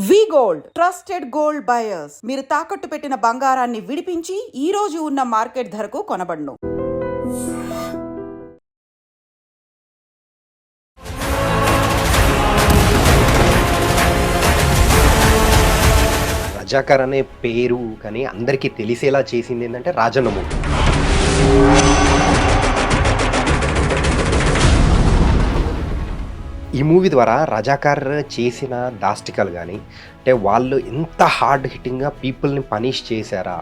వి gold trusted gold buyers. మీరు తాకట్టు పెట్టిన బంగారాన్ని విడిపించి ఈ రోజు ఉన్న మార్కెట్ ధరకు కొనబడును. రజాకర్ అనే పేరు కానీ అందరికీ తెలిసేలా చేసింది ఏంటంటే రాజన్న మూవీ. ఈ మూవీ ద్వారా రజాకర్ చేసిన దాష్టికాలు కానీ అంటే వాళ్ళు ఎంత హార్డ్ హిట్టింగ్గా పీపుల్ని పనిష్ చేశారా,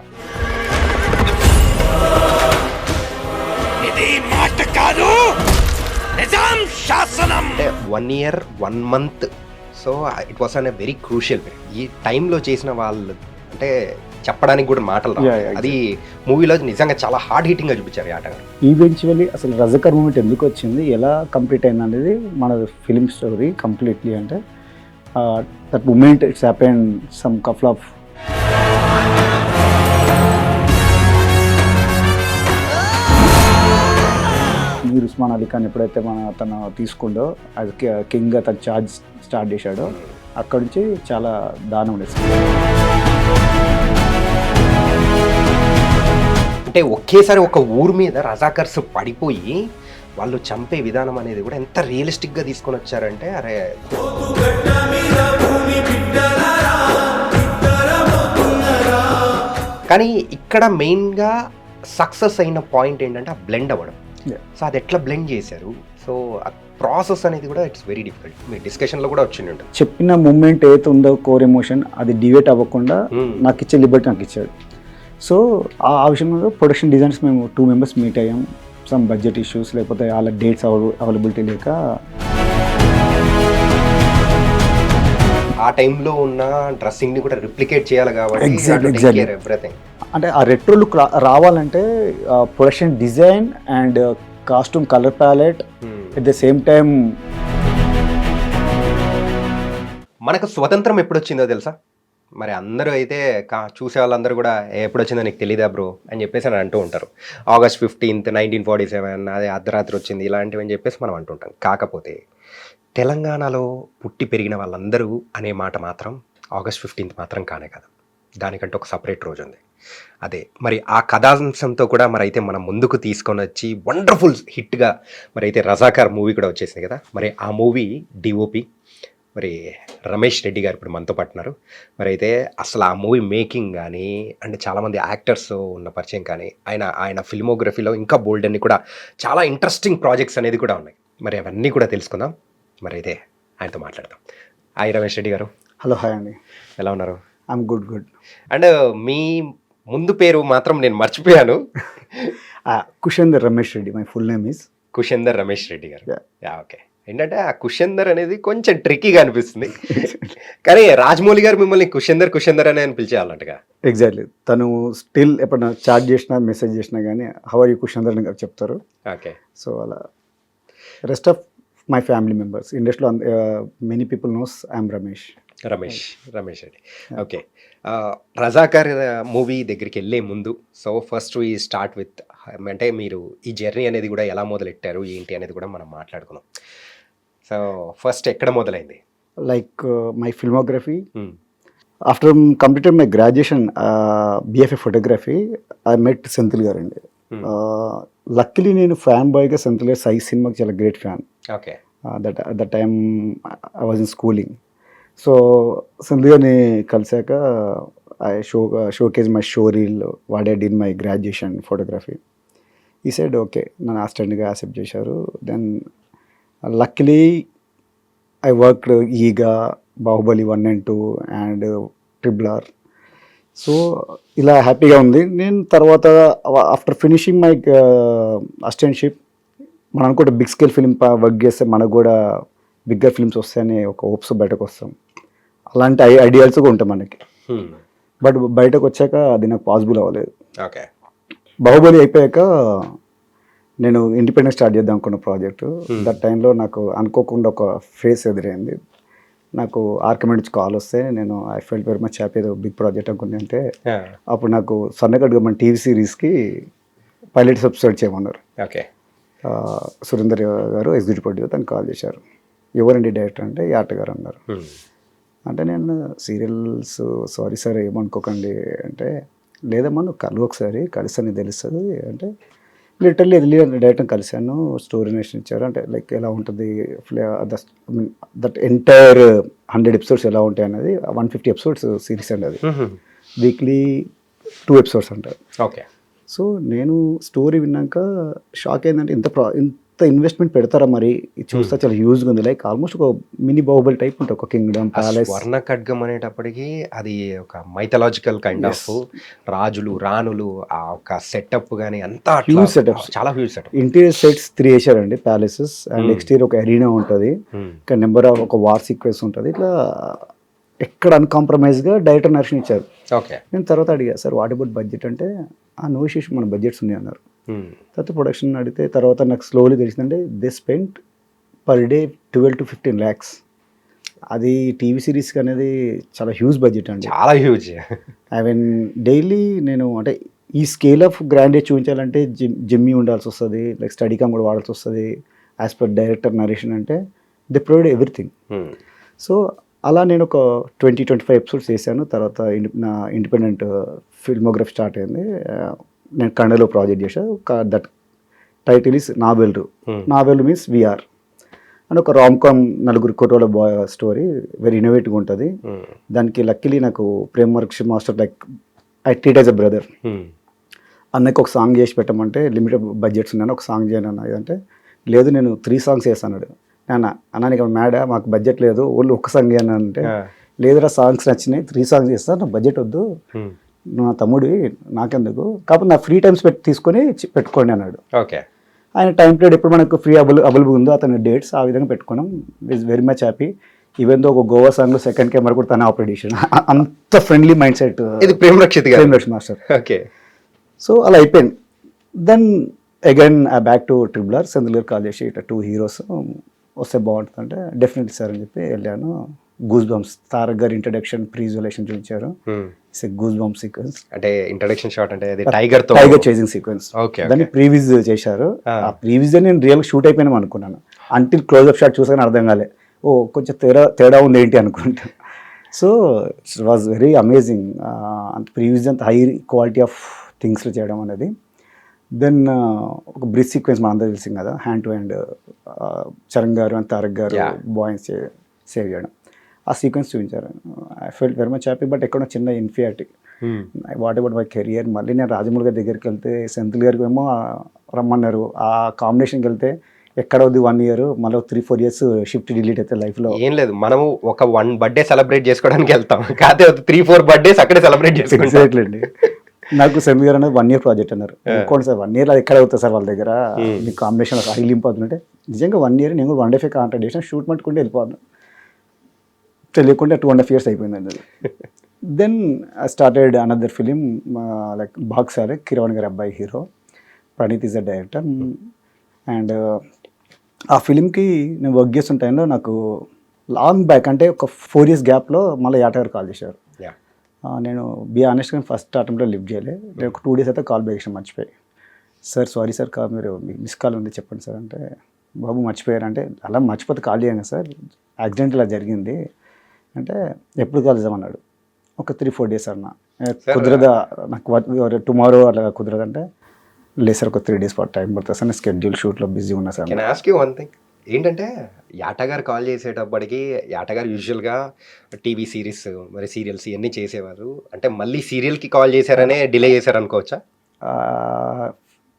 అంటే 1 year 1 month. So it was an a very crucial period. ఈ టైంలో చేసిన వాళ్ళు అంటే చెప్పడానికి కూడా మాటలు రావు. అది మూవీలో నిజంగా చాలా హార్డ్ హిట్టింగ్ గా చూపించారు ఈ ఆటగాడు. ఈవెన్చువల్లీ అసలు రజాకర్ మూమెంట్ ఎందుకు వచ్చింది, ఎలా కంప్లీట్ అయింది అనేది మన ఫిల్మ్ స్టోరీ కంప్లీట్లీ. అంటే that moment it's happen some couple of Mir Osman Ali Khan ఎప్పుడైతే తను తీసుకుండో అది కింగ్గా తన ఛార్జ్ స్టార్ట్ చేశాడో అక్కడి నుంచి చాలా దానం వేసింది. అంటే ఒకేసారి ఒక ఊరు మీద రజాకర్స్ పడిపోయి వాళ్ళు చంపే విధానం అనేది కూడా ఎంత రియలిస్టిక్గా తీసుకొని వచ్చారంటే అరే. కానీ ఇక్కడ మెయిన్గా సక్సెస్ అయిన పాయింట్ ఏంటంటే ఆ బ్లెండ్ అవ్వడం. సో అది ఎట్లా బ్లెండ్ చేశారు, సో ఆ ప్రాసెస్ అనేది కూడా ఇట్స్ వెరీ డిఫికల్ట్. మీ డిస్కషన్లో కూడా వచ్చింది ఉంటుంది. చెప్పిన మూమెంట్ ఏదైతే ఉందో కోర్ ఎమోషన్ అది డివేట్ అవ్వకుండా నాకు ఇచ్చే లిబర్టీ నాకు ఇచ్చాడు. సో ఆ విషయంలో ప్రొడక్షన్ డిజైన్స్ మేము 2 members మీట్ అయ్యాం. సమ్ బడ్జెట్ ఇష్యూస్ లేకపోతే వాళ్ళ డేట్స్ అవైలబిలిటీ లేక ఆ టైంలో ఉన్న డ్రెస్సింగ్ని కూడా రిప్లికేట్ చేయాలి కాబట్టి ఎవ్రీథింగ్. అంటే ఆ రెట్రో లుక్ రావాలంటే production design and costume colour palette at the same time. మనకు స్వతంత్రం ఎప్పుడు వచ్చిందో తెలుసా? మరి అందరూ అయితే చూసే వాళ్ళందరూ కూడా ఎప్పుడు వచ్చిందో నీకు తెలీదా బ్రో అని చెప్పేసి అని అంటూ ఉంటారు. August 15th 1947 అదే అర్ధరాత్రి వచ్చింది ఇలాంటివి అని చెప్పేసి మనం అంటుంటాం. కాకపోతే తెలంగాణలో పుట్టి పెరిగిన వాళ్ళందరూ అనే మాట మాత్రం August 15th మాత్రం కానే కాదు. దానికంటే ఒక సపరేట్ రోజు ఉంది. అదే మరి ఆ కథాంశంతో కూడా మరి అయితే మనం ముందుకు తీసుకొని వచ్చి వండర్ఫుల్ హిట్గా మరి అయితే రజాకార్ మూవీ కూడా వచ్చేసింది కదా. మరి ఆ మూవీ డిఓపి మరి రమేష్ రెడ్డి గారు ఇప్పుడు మనతో పట్టున్నారు. మరి అయితే అసలు ఆ మూవీ మేకింగ్ కానీ అంటే చాలామంది యాక్టర్స్ ఉన్న పరిచయం కానీ ఆయన ఫిల్మోగ్రఫీలో ఇంకా బోల్డ్ అన్ని కూడా చాలా ఇంట్రెస్టింగ్ ప్రాజెక్ట్స్ అనేది కూడా ఉన్నాయి. మరి అవన్నీ కూడా తెలుసుకుందాం. మరి అయితే ఆయనతో మాట్లాడదాం. హాయ్ రమేష్ రెడ్డి గారు. హలో. హాయ్ అండి. ఎలా ఉన్నారు? I'm good. అండ్ మీ ముందు పేరు మాత్రం నేను మర్చిపోయాను. Kushender Ramesh Reddy. My full name is Kushender Ramesh Reddy గారు. ఓకే. ఏంటంటే ఆ కుషేందర్ అనేది కొంచెం ట్రిక్కీగా అనిపిస్తుంది. కానీ రాజమౌళి గారు మిమ్మల్ని కుషేందర్ అని పిలిచేయాలంటగా. ఎగ్జాక్ట్లీ. తను స్టిల్ ఎప్పుడైనా చాట్ చేసినా మెసేజ్ చేసినా కానీ హౌ ఆర్ యూ కుషేందర్ అని చెప్తారు. ఓకే. సో అలా rest of my family members ఇండస్ట్రీలో many people knows I'm Ramesh Reddy. Okay. Razakar movie దగ్గరికి వెళ్ళే ముందు so first we start with అంటే మీరు ఈ జర్నీ అనేది కూడా ఎలా మొదలెట్టారు ఏంటి అనేది కూడా మనం మాట్లాడుకున్నాం. సో ఫస్ట్ ఎక్కడ మొదలైంది? Like my filmography after completed my graduation BFA photography I met Senthil గారు అండి. లక్కీలీ నేను ఫ్యాన్ బాయ్గా సెంథిల్ గారు సై సినిమాకి చాలా great fan. Okay. That time I was in schooling. So Senthil గారిని కలిసాక I showcase my show reel what I did my graduation photography. ఈ side okay నన్ను అసిస్టెంట్గా యాక్సెప్ట్ చేశారు. Then luckily I worked Eega, Baahubali 1 and 2 and RRR. So ఇలా హ్యాపీగా ఉంది. నేను తర్వాత ఆఫ్టర్ ఫినిషింగ్ మై అసిస్టెంట్షిప్ మనం అనుకుంటే బిగ్ స్కేల్ ఫిల్మ్ వర్క్ చేస్తే మనకు కూడా బిగ్గర్ ఫిల్మ్స్ వస్తాయని ఒక హోప్స్ బయటకు వస్తాం. అలాంటి ఐడియాల్స్ కూడా ఉంటాయి మనకి. బట్ బయటకు వచ్చాక అది నాకు పాసిబుల్ అవ్వలేదు. ఓకే. బాహుబలి అయిపోయాక నేను ఇండిపెండెంట్ స్టార్ట్ చేద్దాం అనుకున్న ప్రాజెక్టు. దట్ టైంలో నాకు అనుకోకుండా ఒక ఫేస్ ఎదురైంది. నాకు ఆర్కమెంట్ నుంచి కాల్ వస్తే నేను I felt very much happy. ఏదో బిగ్ ప్రాజెక్ట్ అనుకుంటే అప్పుడు నాకు స్వర్ణగఢ్ మన టీవీ సిరీస్కి పైలట్స్ ఎపిసోడ్ చేయమన్నారు. ఓకే. సురేందర్ గారు ఎగ్జిక్యూటివ్ ప్రొడ్యూసర్ తను కాల్ చేశారు. ఎవరండి డైరెక్టర్ అంటే ఈ ఆటగారు అన్నారు. అంటే నేను సీరియల్స్ సారీ సార్ ఏమనుకోకండి అంటే, లేదమ్మా నువ్వు కలువు ఒకసారి కలిస్తే నీకు తెలుస్తుంది అంటే, లిటరల్లీ వెళ్ళి డైరెక్ట్ కలిశాను. స్టోరీ నేషన్ ఇచ్చారు అంటే లైక్ ఎలా ఉంటుంది దట్ ఎంటైర్ 100 ఎపిసోడ్స్ ఎలా ఉంటాయి అనేది 150 ఎపిసోడ్స్ సిరీస్ అండి అది. వీక్లీ 2 ఎపిసోడ్స్ అంటారు. ఓకే. సో నేను స్టోరీ విన్నాక షాక్ అయిందంటే ఇంత ఇన్వెస్ట్మెంట్ పెడతారా మరి, ఇది చూస్తే చాలా యూజ్గా ఉంది. లైక్ ఆల్మోస్ట్ ఒక మినీ బాహుబలి టైప్ ఉంటుంది, ఒక కింగ్డమ్ ప్యాలెస్. స్వర్ణ ఖడ్గం అనేటప్పటికి అది ఒక మైథలాజికల్ కైండ్ ఆఫ్ రాజులు రాణులు ఆ ఒక సెటప్ కానీ అంతా హ్యూజ్ సెటప్స్, చాలా హ్యూజ్ సెటప్. ఇంటీరియర్ సెట్స్ 3 వేసారండి, ప్యాలెసెస్ అండ్ ఎక్స్టీరియర్ ఒక అరీనా ఉంటుంది, ఇంకా నెంబర్ ఆఫ్ ఒక వార్ సీక్వెన్స్ ఉంటుంది. ఇట్లా ఎక్కడ అన్కాంప్రమైజ్గా డైరెక్టర్ నరేషన్ ఇచ్చారు. ఓకే. నేను తర్వాత అడిగా సార్ వాట్ అబౌట్ బడ్జెట్ అంటే నో ఇష్యూస్ మన బడ్జెట్స్ ఉన్నాయి అన్నారు. తర్వాత ప్రొడక్షన్ అడిగితే తర్వాత నాకు స్లోలీ తెలిసిందంటే they spend per day 12 to 15 lakhs. అది టీవీ సిరీస్కి అనేది చాలా హ్యూజ్ బడ్జెట్ అండి, చాలా హ్యూజ్. ఐ మీన్ డైలీ నేను అంటే ఈ స్కేల్ ఆఫ్ గ్రాండేజ్ చూపించాలంటే జిమ్మి ఉండాల్సి వస్తుంది, లైక్ స్టడీ కామ్ కూడా వాడాల్సి వస్తుంది. యాజ్ పర్ డైరెక్టర్ నరేషన్ అంటే దే ప్రొవైడ్ ఎవ్రీథింగ్. సో అలా నేను ఒక 20-25 ఎపిసోడ్స్ చేశాను. తర్వాత నా ఇండిపెండెంట్ ఫిల్మోగ్రఫీ స్టార్ట్ అయింది. నేను కన్నడలో ప్రాజెక్ట్ చేశాను. దట్ టైటిల్ ఈస్ నావెల్రు. నావెల్ మీన్స్ విఆర్ అండ్ ఒక రామ్ కామ్ 4 కోటోల బాయ్ స్టోరీ, వెరీ ఇన్నోవేటివ్గా ఉంటుంది. దానికి లక్కీలీ నాకు Prem work master like I treat as a brother. అన్నకి ఒక సాంగ్ చేసి పెట్టమంటే లిమిటెడ్ బడ్జెట్స్ ఉన్నాను, ఒక సాంగ్ చేయను అన్న అంటే లేదు నేను 3 songs చేస్తాను. అన్న నీకు మేడ మాకు బడ్జెట్ లేదు, ఓన్లీ ఒక్క సాంగ్ చేయను అంటే లేదురా సాంగ్స్ నచ్చినాయి 3 songs చేస్తాను, నా బడ్జెట్ వద్దు, నా తమ్ముడివి నాకెందుకు, కాకపోతే నా ఫ్రీ టైమ్స్ తీసుకొని పెట్టుకోండి అన్నాడు. ఓకే. ఆయన టైం పీరియడ్ ఎప్పుడు మనకు ఫ్రీ అవైలబుల్ ఉందో అతని డేట్స్ ఆ విధంగా పెట్టుకున్నాం. Is very much happy. Even though ఒక గోవా సాంగ్లో సెకండ్ కెమెరా కూడా తనే ఆపరేట్ చేసాడు. అంత ఫ్రెండ్లీ మైండ్ సెట్ ఇది Prem Rakshit master. Okay. So అలా అయిపోయింది. Then again I back to triple R. Senthil గారు కాల్ చేసి ఇట్లా 2 heroes వస్తే బాగుంటుంది అంటే డెఫినెట్లీ సార్ అని చెప్పి వెళ్ళాను. గూస్ బంప్స్ తారక్ గారి ఇంట్రడక్షన్ ప్రీజులేషన్ చూపించారు. ఇట్స్ గూస్ బంప్ సీక్వెన్స్ అంటే ఇంట్రడక్షన్ షాట్ అంటే అది టైగర్ చేసింగ్ సీక్వెన్స్. ఓకే. దాన్ని ప్రీవిజ్ చేశారు. ఆ ప్రీవిజ్ నేను రియల్ షూట్ అయిపోయినాం అనుకున్నాను. అంటిల్ క్లోజ్అప్ షాట్ చూసాను అర్థం కాలే, ఓ కొంచెం తేడా ఉంది ఏంటి అనుకుంటా. So it was very amazing. అంత ప్రీవిజ్ అంత హై క్వాలిటీ ఆఫ్ థింగ్స్లో చేయడం అనేది. దెన్ ఒక బ్రిజ్ సీక్వెన్స్ మనందరూ తెలిసింది కదా, హ్యాండ్ టు హ్యాండ్ చరణ్ గారు అండ్ తారక్ గారు బాయ్స్ సేవ్ చేయడం, ఆ సీక్వెన్స్ చూపించారు. I felt very much happy. But ఎక్కడో చిన్న inferiority, what about my career. మళ్ళీ నేను రాజమౌళి గారి దగ్గరికి వెళ్తే సెంథిల్ గారికి ఏమో రమ్మన్నారు, ఆ కాంబినేషన్కి వెళ్తే ఎక్కడ అవుద్ది 1 year, మళ్ళీ 3-4 years షిఫ్ట్ డిలీట్ అయితే లైఫ్లో. ఏం లేదు, మనము ఒక 1 birthday సెలబ్రేట్ చేసుకోవడానికి వెళ్తాం, కాకపోతే 3-4 birthdays అక్కడే సెలబ్రేట్ చేసుకుంటాం. నాకు సెంథిల్ గారు అనేది 1 year ప్రాజెక్ట్ అన్నారు. ఇంకోటి సార్ 1 year అది ఎక్కడ అవుతుంది సార్ వాళ్ళ దగ్గర, మీ కాంబినేషన్ హైలీ ఇంపార్టెంట్ అంటే నిజంగా 1 year నేను కూడా 1 day కాంటాక్ట్ చేసిన, షూట్ మట్టుకుంటే వెళ్ళిపోను, తెలియకుండా 2.5 years అయిపోయిందండి అది. Then I started another film like బాక్సారే, కిరవాణి గారి అబ్బాయి hero, Praneeth is the director. And ఆ ఫిలింకి నేను వర్క్ చేస్తున్న టైంలో నాకు లాంగ్ బ్యాక్ అంటే ఒక 4 years గ్యాప్లో మళ్ళీ యాట గారు కాల్ చేశారు. నేను బీ ఆనెస్ట్గా ఫస్ట్ అటెంప్ట్లో లిఫ్ట్ చేయలే. నేను ఒక 2 days అయితే కాల్ బ్యాక్ చేసిన, మర్చిపోయి సార్ సారీ సార్ మీరు మిస్ కాల్ ఉంది చెప్పండి సార్ అంటే, బాబు మర్చిపోయారు అంటే, అలా మర్చిపోతే కాల్ చేయండి సార్, యాక్సిడెంట్ ఇలా జరిగింది అంటే, ఎప్పుడు కాల్ చేద్దామన్నాడు. ఒక 3-4 days అన్న, కుదరదా నాకు టుమారో అలా కుదరదంటే, లేదు సార్ ఒక 3 days టైం పడుతుంది సార్, నేను స్కెడ్యూల్ షూట్లో బిజీ ఉన్నా sir. Can ask you one thing ఏంటంటే, యాటగారు కాల్ చేసేటప్పటికి యాటగారు యూజువల్గా టీవీ సిరీస్ మరి సీరియల్స్ ఇవన్నీ చేసేవారు, అంటే మళ్ళీ సీరియల్కి కాల్ చేశారనే డిలే చేశారు అనుకోవచ్చా?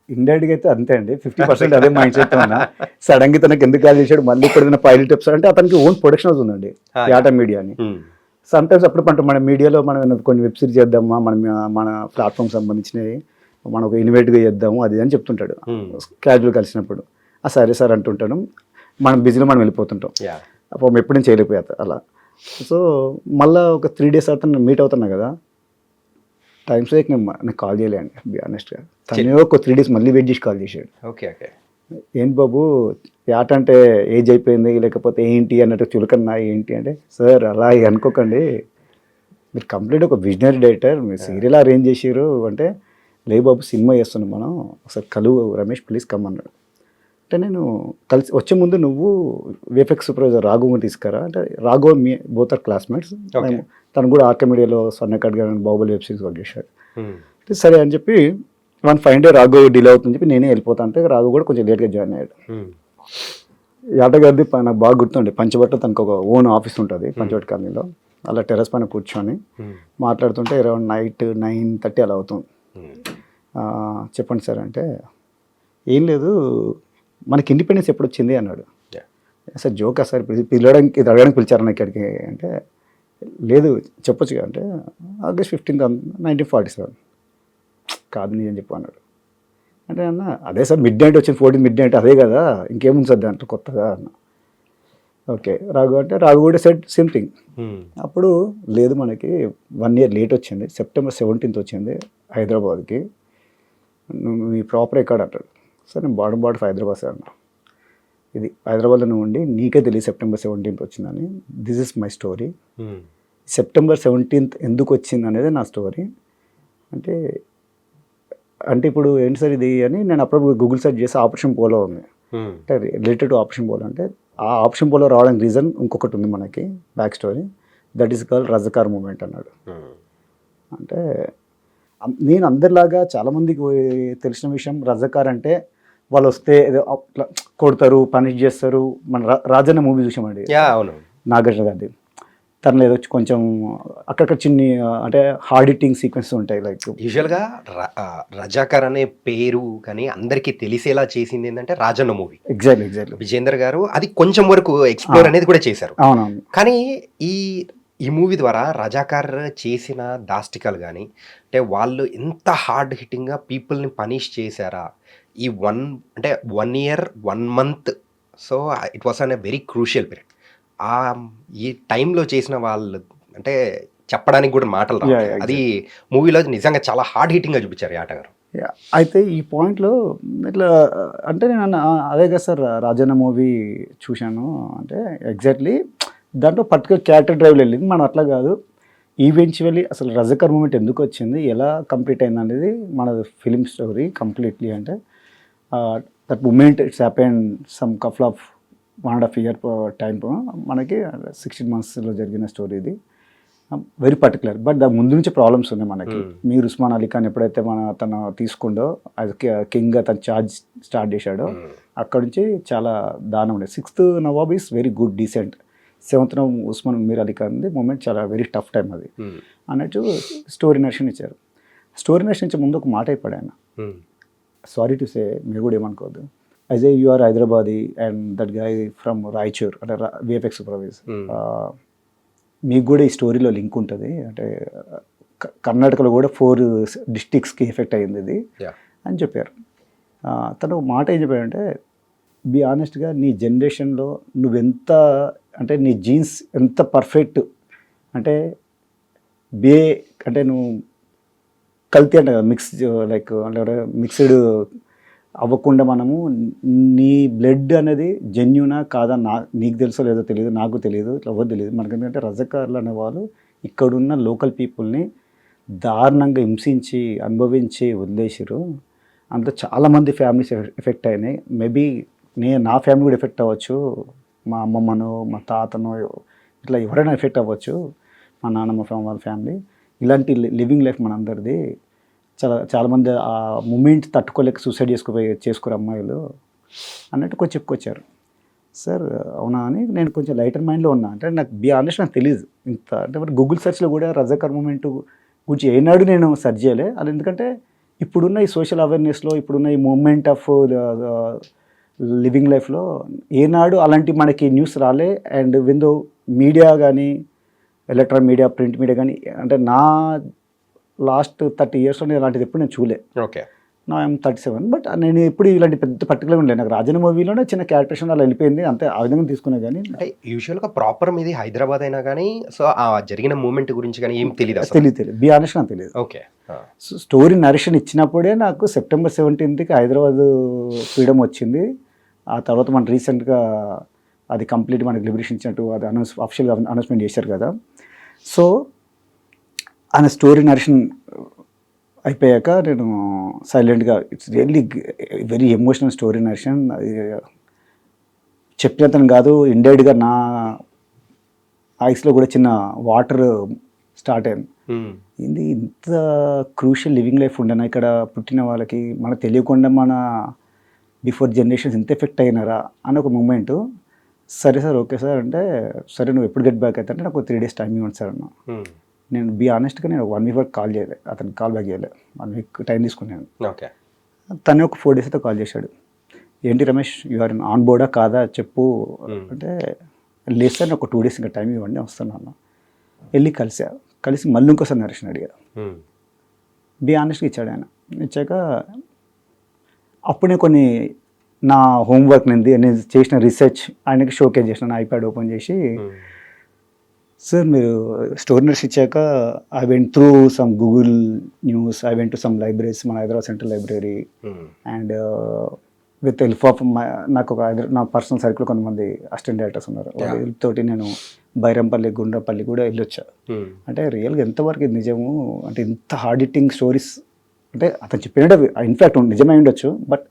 ఇండైరెక్ట్గా అయితే అంతే అండి, 50% అదే మైండ్ సెట్ ఉన్నా. సడన్గా తనకి ఎందుకు కాల్ చేశాడు, మళ్ళీ ఇప్పుడు పైలట్ ఎపిసోడ్ అంటే అతనికి ఓన్ ప్రొడక్షన్ హౌస్ ఉందండి యాటా మీడియా అని. సమ్టైమ్స్ అప్పుడు పంట మన మీడియాలో మనం కొన్ని వెబ్ సిరీస్ చేద్దామా, మన ప్లాట్ఫామ్ సంబంధించినవి మనం ఒక ఇన్వైట్గా చేద్దాము అది అని చెప్తుంటాడు క్యాజువల్ కలిసినప్పుడు. సరే సార్ అంటుంటాడు, మనం బిజీలో మనం వెళ్ళిపోతుంటాం, అప్పుడు ఎప్పుడు నేను చేయలేకపోయా అలా. సో మళ్ళీ ఒక 3 days అవుతాను మీట్ అవుతున్నా కదా, టైమ్స్ లైక్ నేను కాల్ చేయలేండి బి ఆనెస్ట్గా. తనే ఒక 3 days మళ్ళీ వెయిట్ చేసి కాల్ చేశాడు. ఓకే ఓకే ఏంటి బాబు యాట అంటే ఏజ్ అయిపోయింది లేకపోతే ఏంటి అన్నట్టు చులకన్నా ఏంటి అంటే, సార్ అలా అనుకోకండి, మీరు కంప్లీట్ ఒక విజనరీ డైరెక్టర్, మీరు సీరియల్ అరేంజ్ చేసారు అంటే, లే బాబు సినిమా చేస్తున్నాం మనం, ఒకసారి కలువు రమేష్ ప్లీజ్ కమ్ అన్నాడు. అంటే నేను కలిసి వచ్చే ముందు నువ్వు విఎఫ్ఎక్స్ సూపర్వైజర్ రాఘవ్ తీసుకురా అంటే రాఘవ్ మీ బోత్ ఆర్ క్లాస్మేట్స్. Okay. తను కూడా ఆర్కే మీడియాలో స్వర్ణకట్ గారు బాహుబలి వెబ్ సిరీస్ వర్క్ చేశాడు. Hmm. సరే అని చెప్పి 1 డే రాఘవ్ డిలే అవుతుందని చెప్పి నేనే వెళ్ళిపోతా అంటే రాఘవ్ కూడా కొంచెం లేట్గా జాయిన్ అయ్యాడు. Hmm. యాటగారిది నాకు బాగా గుర్తుండే, పంచబట్ట తనకు ఒక ఓన్ ఆఫీస్ ఉంటుంది పంచబట్ట కాలనీలో. అలా టెర్రస్ పైన కూర్చొని మాట్లాడుతుంటే అరౌండ్ నైట్ 9:30 అలా అవుతుంది. చెప్పండి సార్ అంటే ఏం లేదు, మనకి ఇండిపెండెన్స్ ఎప్పుడు వచ్చింది అన్నాడు. Yeah. సార్ జోకా సార్ పిలవడానికి ఇది అడగడానికి పిలిచారన్న ఇక్కడికి అంటే లేదు చెప్పొచ్చు అంటే August 15th 1947 కాదు నీ అని చెప్పి అన్నాడు. అంటే అన్న అదే సార్ మిడ్ నైట్ వచ్చింది 14 మిడ్ నైట్ అదే కదా ఇంకేముంది సార్ దాంట్లో కొత్తగా అన్న. ఓకే రాఘు అంటే రాఘు కూడా సెట్ సేమ్ థింగ్. అప్పుడు లేదు మనకి 1 year లేట్ వచ్చింది, September 17th వచ్చింది హైదరాబాద్కి, మీ ప్రాపర్ ఎక్కడ అంటాడు. సార్ నేను బార్డర్ ఆఫ్ హైదరాబాద్ సార్ అన్న. ఇది హైదరాబాద్లో నువ్వు ఉండి నీకే తెలియదు September 17th వచ్చిందని. This is my story. September 17th ఎందుకు వచ్చింది అనేది నా స్టోరీ. అంటే అంటే ఇప్పుడు ఏంటి సార్ ఇది అని నేను అప్పుడప్పుడు గూగుల్ సెర్చ్ చేసి ఆపరేషన్ పోలో ఉంది అంటే రిలేటెడ్ టు ఆపరేషన్ పోలో అంటే ఆ ఆపరేషన్ పోలో రావడానికి రీజన్ ఇంకొకటి ఉంది మనకి back story. That is called Razakar movement అన్నాడు. అంటే నేను అందరిలాగా చాలామందికి తెలిసిన విషయం రజకార్ అంటే వాళ్ళు వస్తే ఏదో అట్లా కొడతారు పనిష్ చేస్తారు. మన రాజన్న మూవీ చూసామండి నాగార్జున గారిది. తనలో ఏదో కొంచెం అక్కడక్కడ చిన్ని అంటే హార్డ్ హిట్టింగ్ సీక్వెన్స్ ఉంటాయి. లైక్ యూజువల్గా రజాకర్ అనే పేరు కానీ అందరికీ తెలిసేలా చేసింది ఏంటంటే రాజన్న మూవీ. ఎగ్జాక్ట్లీ విజేందర్ గారు అది కొంచెం వరకు ఎక్స్ప్లోర్ అనేది కూడా చేశారు. అవునవును. కానీ ఈ మూవీ ద్వారా రజాకార్ చేసిన దాష్టికాలు కానీ అంటే వాళ్ళు ఎంత హార్డ్ హిట్టింగ్గా పీపుల్ని పనిష్ చేశారా ఈ 1 year 1 month. So it was an a very crucial period. ఈ టైంలో చేసిన వాళ్ళు అంటే చెప్పడానికి కూడా మాటలు రావు. అది మూవీలో నిజంగా చాలా హార్డ్ హిట్టింగ్గా చూపించారు ఆట గారు. అయితే ఈ పాయింట్లో ఇట్లా అంటే నేను అదే కదా సార్ రాజన్న మూవీ చూశాను అంటే ఎగ్జాక్ట్లీ దాంట్లో పర్టికులర్ క్యారెక్టర్ డ్రైవ్లో వెళ్ళింది. మనం అట్లా కాదు ఈవెన్చువల్లీ అసలు రజకర్ మూమెంట్ ఎందుకు వచ్చింది ఎలా కంప్లీట్ అయింది అనేది మన ఫిలిం స్టోరీ కంప్లీట్లీ. అంటే that moment it's happen some couple of 1.5 year time మనకి 16 monthsలో జరిగిన స్టోరీ ఇది. Very particular. బట్ దాని ముందు నుంచి ప్రాబ్లమ్స్ ఉన్నాయి మనకి. మీరు ఉస్మాన్ అలీ ఖాన్ ఎప్పుడైతే తను తీసుకుండో అది కింగ్గా తను ఛార్జ్ స్టార్ట్ చేశాడో అక్కడ నుంచి చాలా దానం ఉండేది. 6th నవాబ్ is very good decent. 7th Osman Mir Ali Khan moment చాలా వెరీ టఫ్ టైం అది అన్నట్టు స్టోరీ నరేషన్ ఇచ్చారు. స్టోరీ నరేషన్ ఇచ్చే ముందు ఒక మాట అయిపోయాడు ఆయన. సారీ టు సే మీరు కూడా ఏమనుకోవద్దు. As a you are Hyderabadi and that guy from Raichur అంటే విఎఫ్ఎక్స్ సూపర్వైజర్ మీకు కూడా ఈ స్టోరీలో లింక్ ఉంటుంది. అంటే కర్ణాటకలో కూడా 4 districtsకి ఎఫెక్ట్ అయ్యింది ఇది అని చెప్పారు. తను మాట ఏం చెప్పాడంటే బీ ఆనెస్ట్గా నీ జనరేషన్లో నువ్వెంత అంటే నీ జీన్స్ ఎంత పర్ఫెక్ట్ అంటే అంటే నువ్వు కల్తీ అంటే మిక్స్ లైక్ అంటే మిక్స్డ్ అవ్వకుండా మనము నీ బ్లడ్ అనేది జెన్యునా కాదా నీకు తెలుసో లేదో తెలియదు, నాకు తెలియదు, ఇట్లా ఎవరు తెలియదు మనకి. ఎందుకంటే రజకార్లు అనేవాళ్ళు ఇక్కడున్న లోకల్ పీపుల్ని దారుణంగా హింసించి అనుభవించి వదిలేసారు. అంత చాలామంది ఫ్యామిలీస్ ఎఫెక్ట్ అయినాయి. మేబీ నా ఫ్యామిలీ కూడా ఎఫెక్ట్ అవ్వచ్చు, మా అమ్మమ్మనో మా తాతనో ఇట్లా ఎవరైనా ఎఫెక్ట్ అవ్వచ్చు, మా నాన్నమ్మ వాళ్ళ ఫ్యామిలీ. ఇలాంటి లివింగ్ లైఫ్ మనందరిది. చాలామంది ఆ మూమెంట్ తట్టుకోలేక సూసైడ్ చేసుకోరు అమ్మాయిలు అన్నట్టు కొంచెం చెప్పుకొచ్చారు. సార్ అవునా అని నేను కొంచెం లైటర్ మైండ్లో ఉన్నా. అంటే నాకు బీ ఆనెస్ట్ నాకు తెలియదు ఇంత. అంటే మరి గూగుల్ సెర్చ్లో కూడా రజాకర్ మూమెంట్ గురించి ఏనాడు నేను సెర్చ్ చేయలే. అది ఎందుకంటే ఇప్పుడున్న ఈ సోషల్ అవేర్నెస్లో ఇప్పుడున్న ఈ మూమెంట్ ఆఫ్ లివింగ్ లైఫ్లో ఏనాడు అలాంటి మనకి న్యూస్ రాలే. అండ్ విందో మీడియా కానీ ఎలక్ట్రానిక్ మీడియా ప్రింట్ మీడియా కానీ అంటే నా లాస్ట్ 30 yearsలో ఇలాంటిది ఎప్పుడు నేను చూలే. ఓకే నా ఐఎమ్ 37 బట్ నేను ఎప్పుడు ఇలాంటి పెద్ద పర్టికులర్ ఉండలేదు. నాకు రాజన్న మూవీలోనే చిన్న క్యారెక్టరేషన్ అలా వెళ్ళిపోయింది అంతే, ఆ విధంగా తీసుకున్నా. కానీ అంటే యూజువల్గా ప్రాపర్ మీది హైదరాబాద్ అయినా కానీ సో ఆ జరిగిన మూమెంట్ గురించి కానీ ఏం తెలియదు. తెలియదు బీ ఆనెస్ట్ నాకు తెలియదు. ఓకే సో స్టోరీ నరేషన్ ఇచ్చినప్పుడే నాకు September 17th హైదరాబాద్ ఫ్రీడమ్ వచ్చింది. ఆ తర్వాత మనం రీసెంట్గా అది కంప్లీట్ మనకి లిబరేషన్ ఇచ్చినట్టు అది అఫిషియల్గా అనౌన్స్మెంట్ చేశారు కదా. సో ఆయన స్టోరీ నరేషన్ అయిపోయాక నేను సైలెంట్గా it's really very emotional story narration. అది చెప్పినతను కాదు, ఇండైరెక్ట్గా నా ఐస్లో కూడా చిన్న వాటర్ స్టార్ట్ అయింది. ఇది ఇంత క్రూషియల్ లివింగ్ లైఫ్ ఉండనా ఇక్కడ పుట్టిన వాళ్ళకి, మనకు తెలియకుండా మన బిఫోర్ జనరేషన్స్ ఎంత ఎఫెక్ట్ అయినారా అని ఒక మూమెంట్. సరే సార్, ఓకే సార్ అంటే, సరే నువ్వు ఎప్పుడు గెట్ బ్యాక్ అవుతా అంటే నాకు 3 days టైం ఇవ్వండి సార్ అన్న. నేను బీ ఆనెస్ట్గా నేను 1 week వరకు కాల్ చేయలేదు, అతనికి కాల్ బ్యాక్ చేయలేదు. 1 week టైం తీసుకున్నాను. ఓకే. తనే ఒక 4 days అయితే కాల్ చేశాడు. ఏంటి రమేష్, యూఆర్ ఆన్ బోర్డా కాదా చెప్పు అంటే, లేదు సార్ ఒక 2 days ఇంకా టైం ఇవ్వండి వస్తున్నాను. వెళ్ళి కలిసి మళ్ళీ ఇంకోసారి నరేషన్ అడిగా. బీ ఆనెస్ట్గా ఇచ్చాడు ఆయన. ఇచ్చాక అప్పుడే కొన్ని నా హోంవర్క్ నేను చేసిన రీసెర్చ్ ఆయనకి షోకేజ్ చేసిన, నా ఐప్యాడ్ ఓపెన్ చేసి, సార్ మీరు స్టోరీ నర్స్ ఇచ్చాక I went through some Google news, I went to some libraries, మన Hyderabad central library and with help of నాకు ఒక నా పర్సనల్ సర్కిల్ కొంతమంది అసిస్టెంట్ డైరెక్టర్స్ ఉన్నారు, వాళ్ళ హెల్ప్ తోటి నేను బైరంపల్లి, గుండ్రపల్లి కూడా వెళ్ళొచ్చా. అంటే రియల్గా ఎంతవరకు ఇది నిజము అంటే, ఇంత హార్డ్ హిట్టింగ్ స్టోరీస్ అంటే అతను చెప్పినట్టు ఇన్ఫ్యాక్ట్ నిజమై ఉండొచ్చు, బట్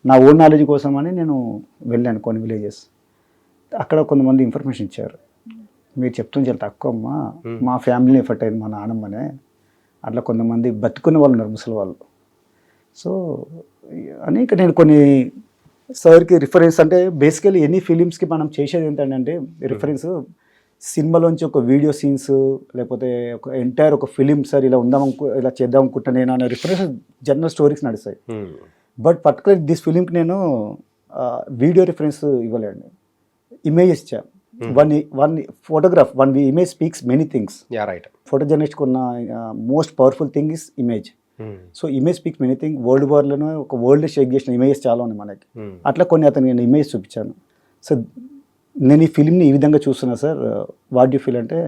నా ఓన్ నాలెడ్జ్ కోసం అని నేను వెళ్ళాను కొన్ని విలేజెస్. అక్కడ కొంతమంది ఇన్ఫర్మేషన్ ఇచ్చారు, మీరు చెప్తుంది చాలా తక్కువ అమ్మా, మా ఫ్యామిలీని ఎఫెక్ట్ అయింది మా నాన్నమ్మనే, అట్లా కొంతమంది బతుకున్న వాళ్ళు ఉన్నారు ముసలి వాళ్ళు. సో అని ఇక నేను కొన్ని సార్కి రిఫరెన్స్ అంటే, బేసికలీ ఎనీ ఫిలిమ్స్కి మనం చేసేది ఏంటంటే రిఫరెన్స్ సినిమాలోంచి ఒక వీడియో సీన్స్, లేకపోతే ఒక ఎంటైర్ ఒక ఫిలిం, సార్ ఇలా ఇలా చేద్దాం అనుకుంటా నేను అనే రిఫరెన్స్ జనరల్ స్టోరీస్ నడుస్తాయి. బట్ పర్టికులర్ దిస్ ఫిలింకి నేను వీడియో రిఫరెన్స్ ఇవ్వలేండి, ఇమేజెస్ ఇచ్చా. One photograph, one image speaks many things. Photo జర్నలిస్ట్కి ఉన్న most powerful thing is image. So image speaks many thing. World వార్లోనే ఒక వరల్డ్ షేక్ చేసిన ఇమేజెస్ చాలా ఉన్నాయి మనకి. అట్లా కొన్ని అతను నేను ఇమేజ్ చూపించాను. సో నేను ఈ ఫిలింని ఈ విధంగా చూస్తున్నా సార్, వాట్ యూ ఫీల్ అంటే,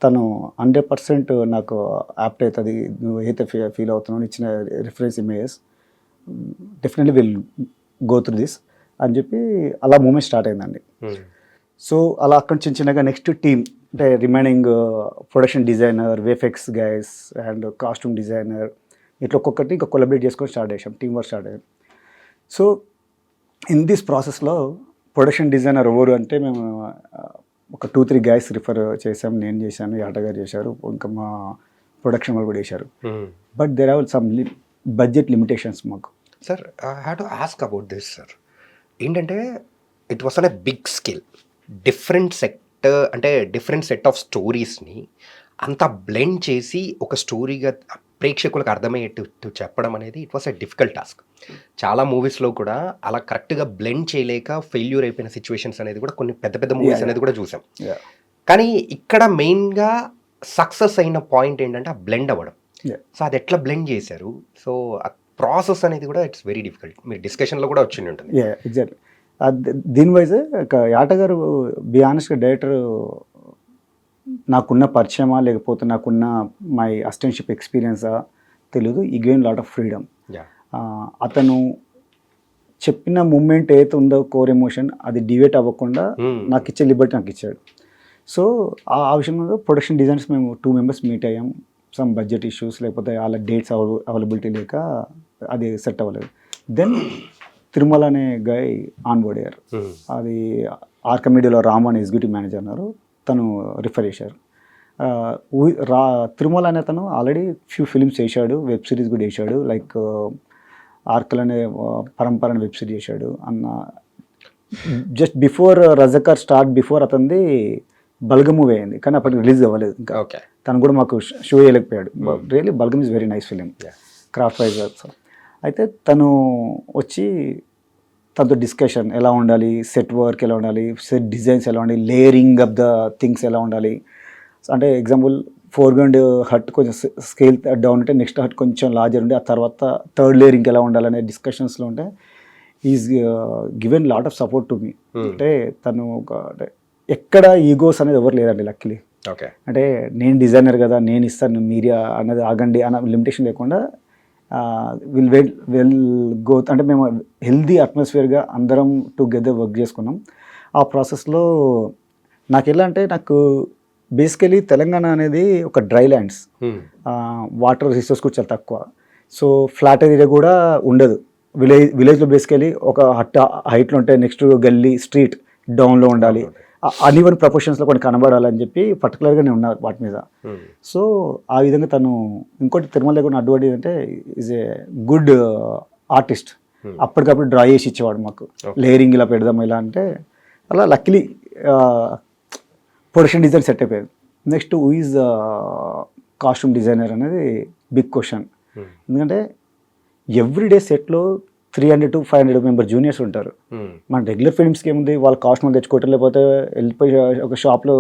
తను 100% నాకు యాప్ట్ అవుతుంది, నువ్వు అయితే ఫీల్ అవుతున్నావు ఇచ్చిన reference images, definitely will go through this అని చెప్పి అలా మూమెంట్ స్టార్ట్ అయిందండి. సో అలా అక్కడ చిన్నగా నెక్స్ట్ టీమ్ అంటే remaining production designer, VFX guys and costume designer, ఇట్లా ఒక్కొక్కటి ఇంకా కొలాబరేట్ చేసుకొని స్టార్ట్ చేసాం, టీమ్ వర్క్ స్టార్ట్ అయ్యాం. సో ఇన్ దిస్ ప్రాసెస్లో ప్రొడక్షన్ డిజైనర్ ఎవరు అంటే, మేము ఒక 2-3 గైస్ రిఫర్ చేసాం. నేను చేశాను, యాట గారు చేశారు, ఇంకా మా ప్రొడక్షన్ వాళ్ళు కూడా చేశారు. But there are some budget limitations మాకు. Sir I have to ask about this sir. ఏంటంటే it was on a big scale, different set of స్టోరీస్ని అంతా బ్లెండ్ చేసి ఒక స్టోరీగా ప్రేక్షకులకు అర్థమయ్యేట్టు చెప్పడం అనేది it was a difficult task. చాలా మూవీస్లో కూడా అలా కరెక్ట్గా బ్లెండ్ చేయలేక ఫెయిల్యూర్ అయిపోయిన సిచ్యువేషన్స్ అనేది కూడా కొన్ని పెద్ద మూవీస్ అనేది కూడా చూసాం. కానీ ఇక్కడ మెయిన్గా సక్సెస్ అయిన పాయింట్ ఏంటంటే ఆ బ్లెండ్ అవ్వడం. సో అది ఎట్లా బ్లెండ్ చేశారు? సో ఆ ప్రాసెస్ అనేది కూడా ఇట్స్ వెరీ డిఫికల్ట్. మీ డిస్కషన్లో కూడా వచ్చి ఉంటుంది. ఎగ్జాక్ట్లీ. దీని వైజ్ యాట గారు బి ఆనెస్ట్గా డైరెక్టర్ నాకున్న పరిచయమా లేకపోతే నాకున్న మై అసిస్టెంట్షిప్ ఎక్స్పీరియన్సా తెలియదు, ఈ గెయిన్ లాట్ ఆఫ్ ఫ్రీడమ్. అతను చెప్పిన మూమెంట్ ఏదైతే ఉందో కోర్ ఎమోషన్, అది డివేట్ అవ్వకుండా నాకు ఇచ్చే లిబర్టీ నాకు ఇచ్చాడు. సో ఆ విషయంలో ప్రొడక్షన్ డిజైన్స్ మేము 2 members మీట్ అయ్యాం. సమ్ బడ్జెట్ ఇష్యూస్ లేకపోతే వాళ్ళ డేట్స్ అవైలబిలిటీ లేక అది సెట్ అవ్వలేదు. దెన్ తిరుమల అనే గై ఆన్ బోర్డ్ అయ్యారు. అది ఆర్కమీడియాలో రామ్ అని ఎగ్జిక్యూటివ్ మేనేజర్ అన్నారు, తను రిఫర్ చేశారు. తిరుమల అనే తను ఆల్రెడీ ఫ్యూ ఫిలిమ్స్ చేశాడు, వెబ్ సిరీస్ కూడా చేశాడు, లైక్ ఆర్కల్ అనే పరంపర అనే వెబ్ సిరీస్ చేశాడు అన్న. Just before Razakar start before అతనిది బల్గమ్ మూవీ అయింది, కానీ అప్పటికి రిలీజ్ అవ్వలేదు ఇంకా. తను కూడా మాకు షో చేయలేకపోయాడు. Really Balagam is very nice film, craft wise also. అయితే తను వచ్చి తనతో డిస్కషన్ ఎలా ఉండాలి, సెట్ వర్క్ ఎలా ఉండాలి, సెట్ డిజైన్స్ ఎలా ఉండాలి, లేయరింగ్ ఆఫ్ ద థింగ్స్ ఎలా ఉండాలి. అంటే ఎగ్జాంపుల్ ఫోర్గ్రౌండ్ హట్ కొంచెం స్కేల్ డౌన్ ఉంటే నెక్స్ట్ హట్ కొంచెం లార్జర్ ఉండి ఆ తర్వాత థర్డ్ లేయరింగ్ ఎలా ఉండాలనే డిస్కషన్స్లో ఉంటే is given lot of support to me. అంటే తను అంటే ఎక్కడ ఈగోస్ అనేది ఎవరు లేరండి లక్కీలీ. అంటే నేను డిజైనర్ కదా, నేను ఇస్తాను మీరియా అన్నది ఆగండి అన్న లిమిటేషన్ లేకుండా విల్ గో. అంటే మేము హెల్దీ అట్మాస్ఫియర్గా అందరం టుగెదర్ వర్క్ చేసుకున్నాం. ఆ ప్రాసెస్లో నాకు ఎలా అంటే, నాకు బేసికలీ తెలంగాణ అనేది ఒక డ్రై ల్యాండ్స్, వాటర్ రిసోర్స్ కూడా చాలా తక్కువ. సో ఫ్లాట్ ఏరియా కూడా ఉండదు. విలేజ్లో బేసికలీ ఒక హైట్లో ఉంటే నెక్స్ట్ గల్లీ స్ట్రీట్ డౌన్లో ఉండాలి. అన్ఈవెన్ ప్రపోర్షన్స్లో కొన్ని కనబడాలని చెప్పి పర్టికులర్గా నేను ఉన్నా వాటి మీద. సో ఆ విధంగా తను ఇంకోటి తిరుమల దగ్గర అడ్వాంటేజ్ అంటే ఈజ్ ఏ గుడ్ ఆర్టిస్ట్. అప్పటికప్పుడు డ్రా చేసి ఇచ్చేవాడు మాకు, లేయరింగ్ ఇలా పెడదాం ఇలా అంటే అలా లక్కీలీ ప్రొడక్షన్ డిజైన్ సెట్ అయిపోయింది. Next who is costume designer అనేది బిగ్ క్వశ్చన్. ఎందుకంటే ఎవ్రీడే సెట్లో 300 to 500 మెంబర్ జూనియర్స్ ఉంటారు. మన రెగ్యులర్ ఫిల్మ్స్కి ఏముంది, వాళ్ళ కాస్ట్యూమ్ తెచ్చుకోవటం, లేకపోతే వెళ్ళిపోయి ఒక షాప్లో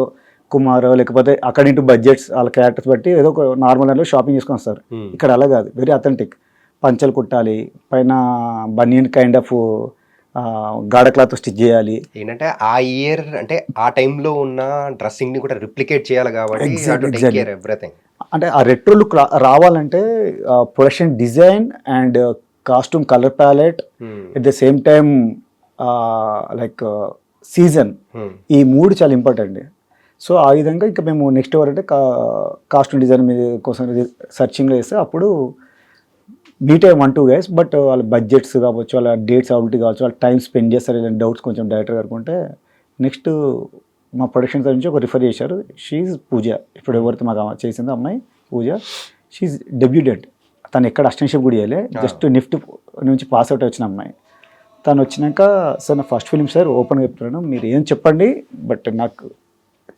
కుమార్ లేకపోతే అకార్డింగ్ టు బడ్జెట్స్ వాళ్ళ క్యారెక్టర్స్ బట్టి ఏదో ఒక నార్మల్ దాంట్లో షాపింగ్ చేసుకొని వస్తారు. ఇక్కడ అలా కాదు, వెరీ అథెంటిక్. పంచలు కుట్టాలి, పైన బనియన్ కైండ్ ఆఫ్ గాఢ క్లాత్ స్టిచ్ చేయాలి. ఏంటంటే ఆ ఇయర్ అంటే ఆ టైంలో ఉన్న డ్రెస్సింగ్ ని కూడా రిప్లికేట్ చేయాలి కాబట్టి ఎవ్రీథింగ్. అంటే ఆ రెట్రో లుక్ రావాలంటే production design and costume colour palette at the same time like season, ఈ మూడు చాలా ఇంపార్టెంట్. సో ఆ విధంగా ఇంకా మేము నెక్స్ట్ ఎవరు అంటే కాస్ట్యూమ్ డిజైన్ మీద కోసం సర్చింగ్లో చేస్తే అప్పుడు మీట్ అయ్యి 1-2 guys. బట్ వాళ్ళ బడ్జెట్స్ కావచ్చు, వాళ్ళ డేట్స్ అవైలబిలిటీ కావచ్చు, వాళ్ళ టైం స్పెండ్ చేస్తారు ఇలాంటి డౌట్స్ కొంచెం డైరెక్టర్ అనుకుంటే నెక్స్ట్ మా ప్రొడక్షన్ నుంచి ఒక రిఫర్ చేశారు. షీఈ్ పూజ. ఇప్పుడు ఎవరితో మాకు చేసిందో అమ్మాయి పూజ, షీఈ్ డెబ్యూటెంట్. తను ఎక్కడ అసిస్టెంట్షిప్ కూడా చేయలే, జస్ట్ నిఫ్ట్ నుంచి పాస్ అవుట్ వచ్చిన అమ్మాయి. తను వచ్చినాక సార్ నా ఫస్ట్ ఫిలిం సార్, ఓపెన్గా చెప్తున్నాను, మీరు ఏం చెప్పండి బట్ నాకు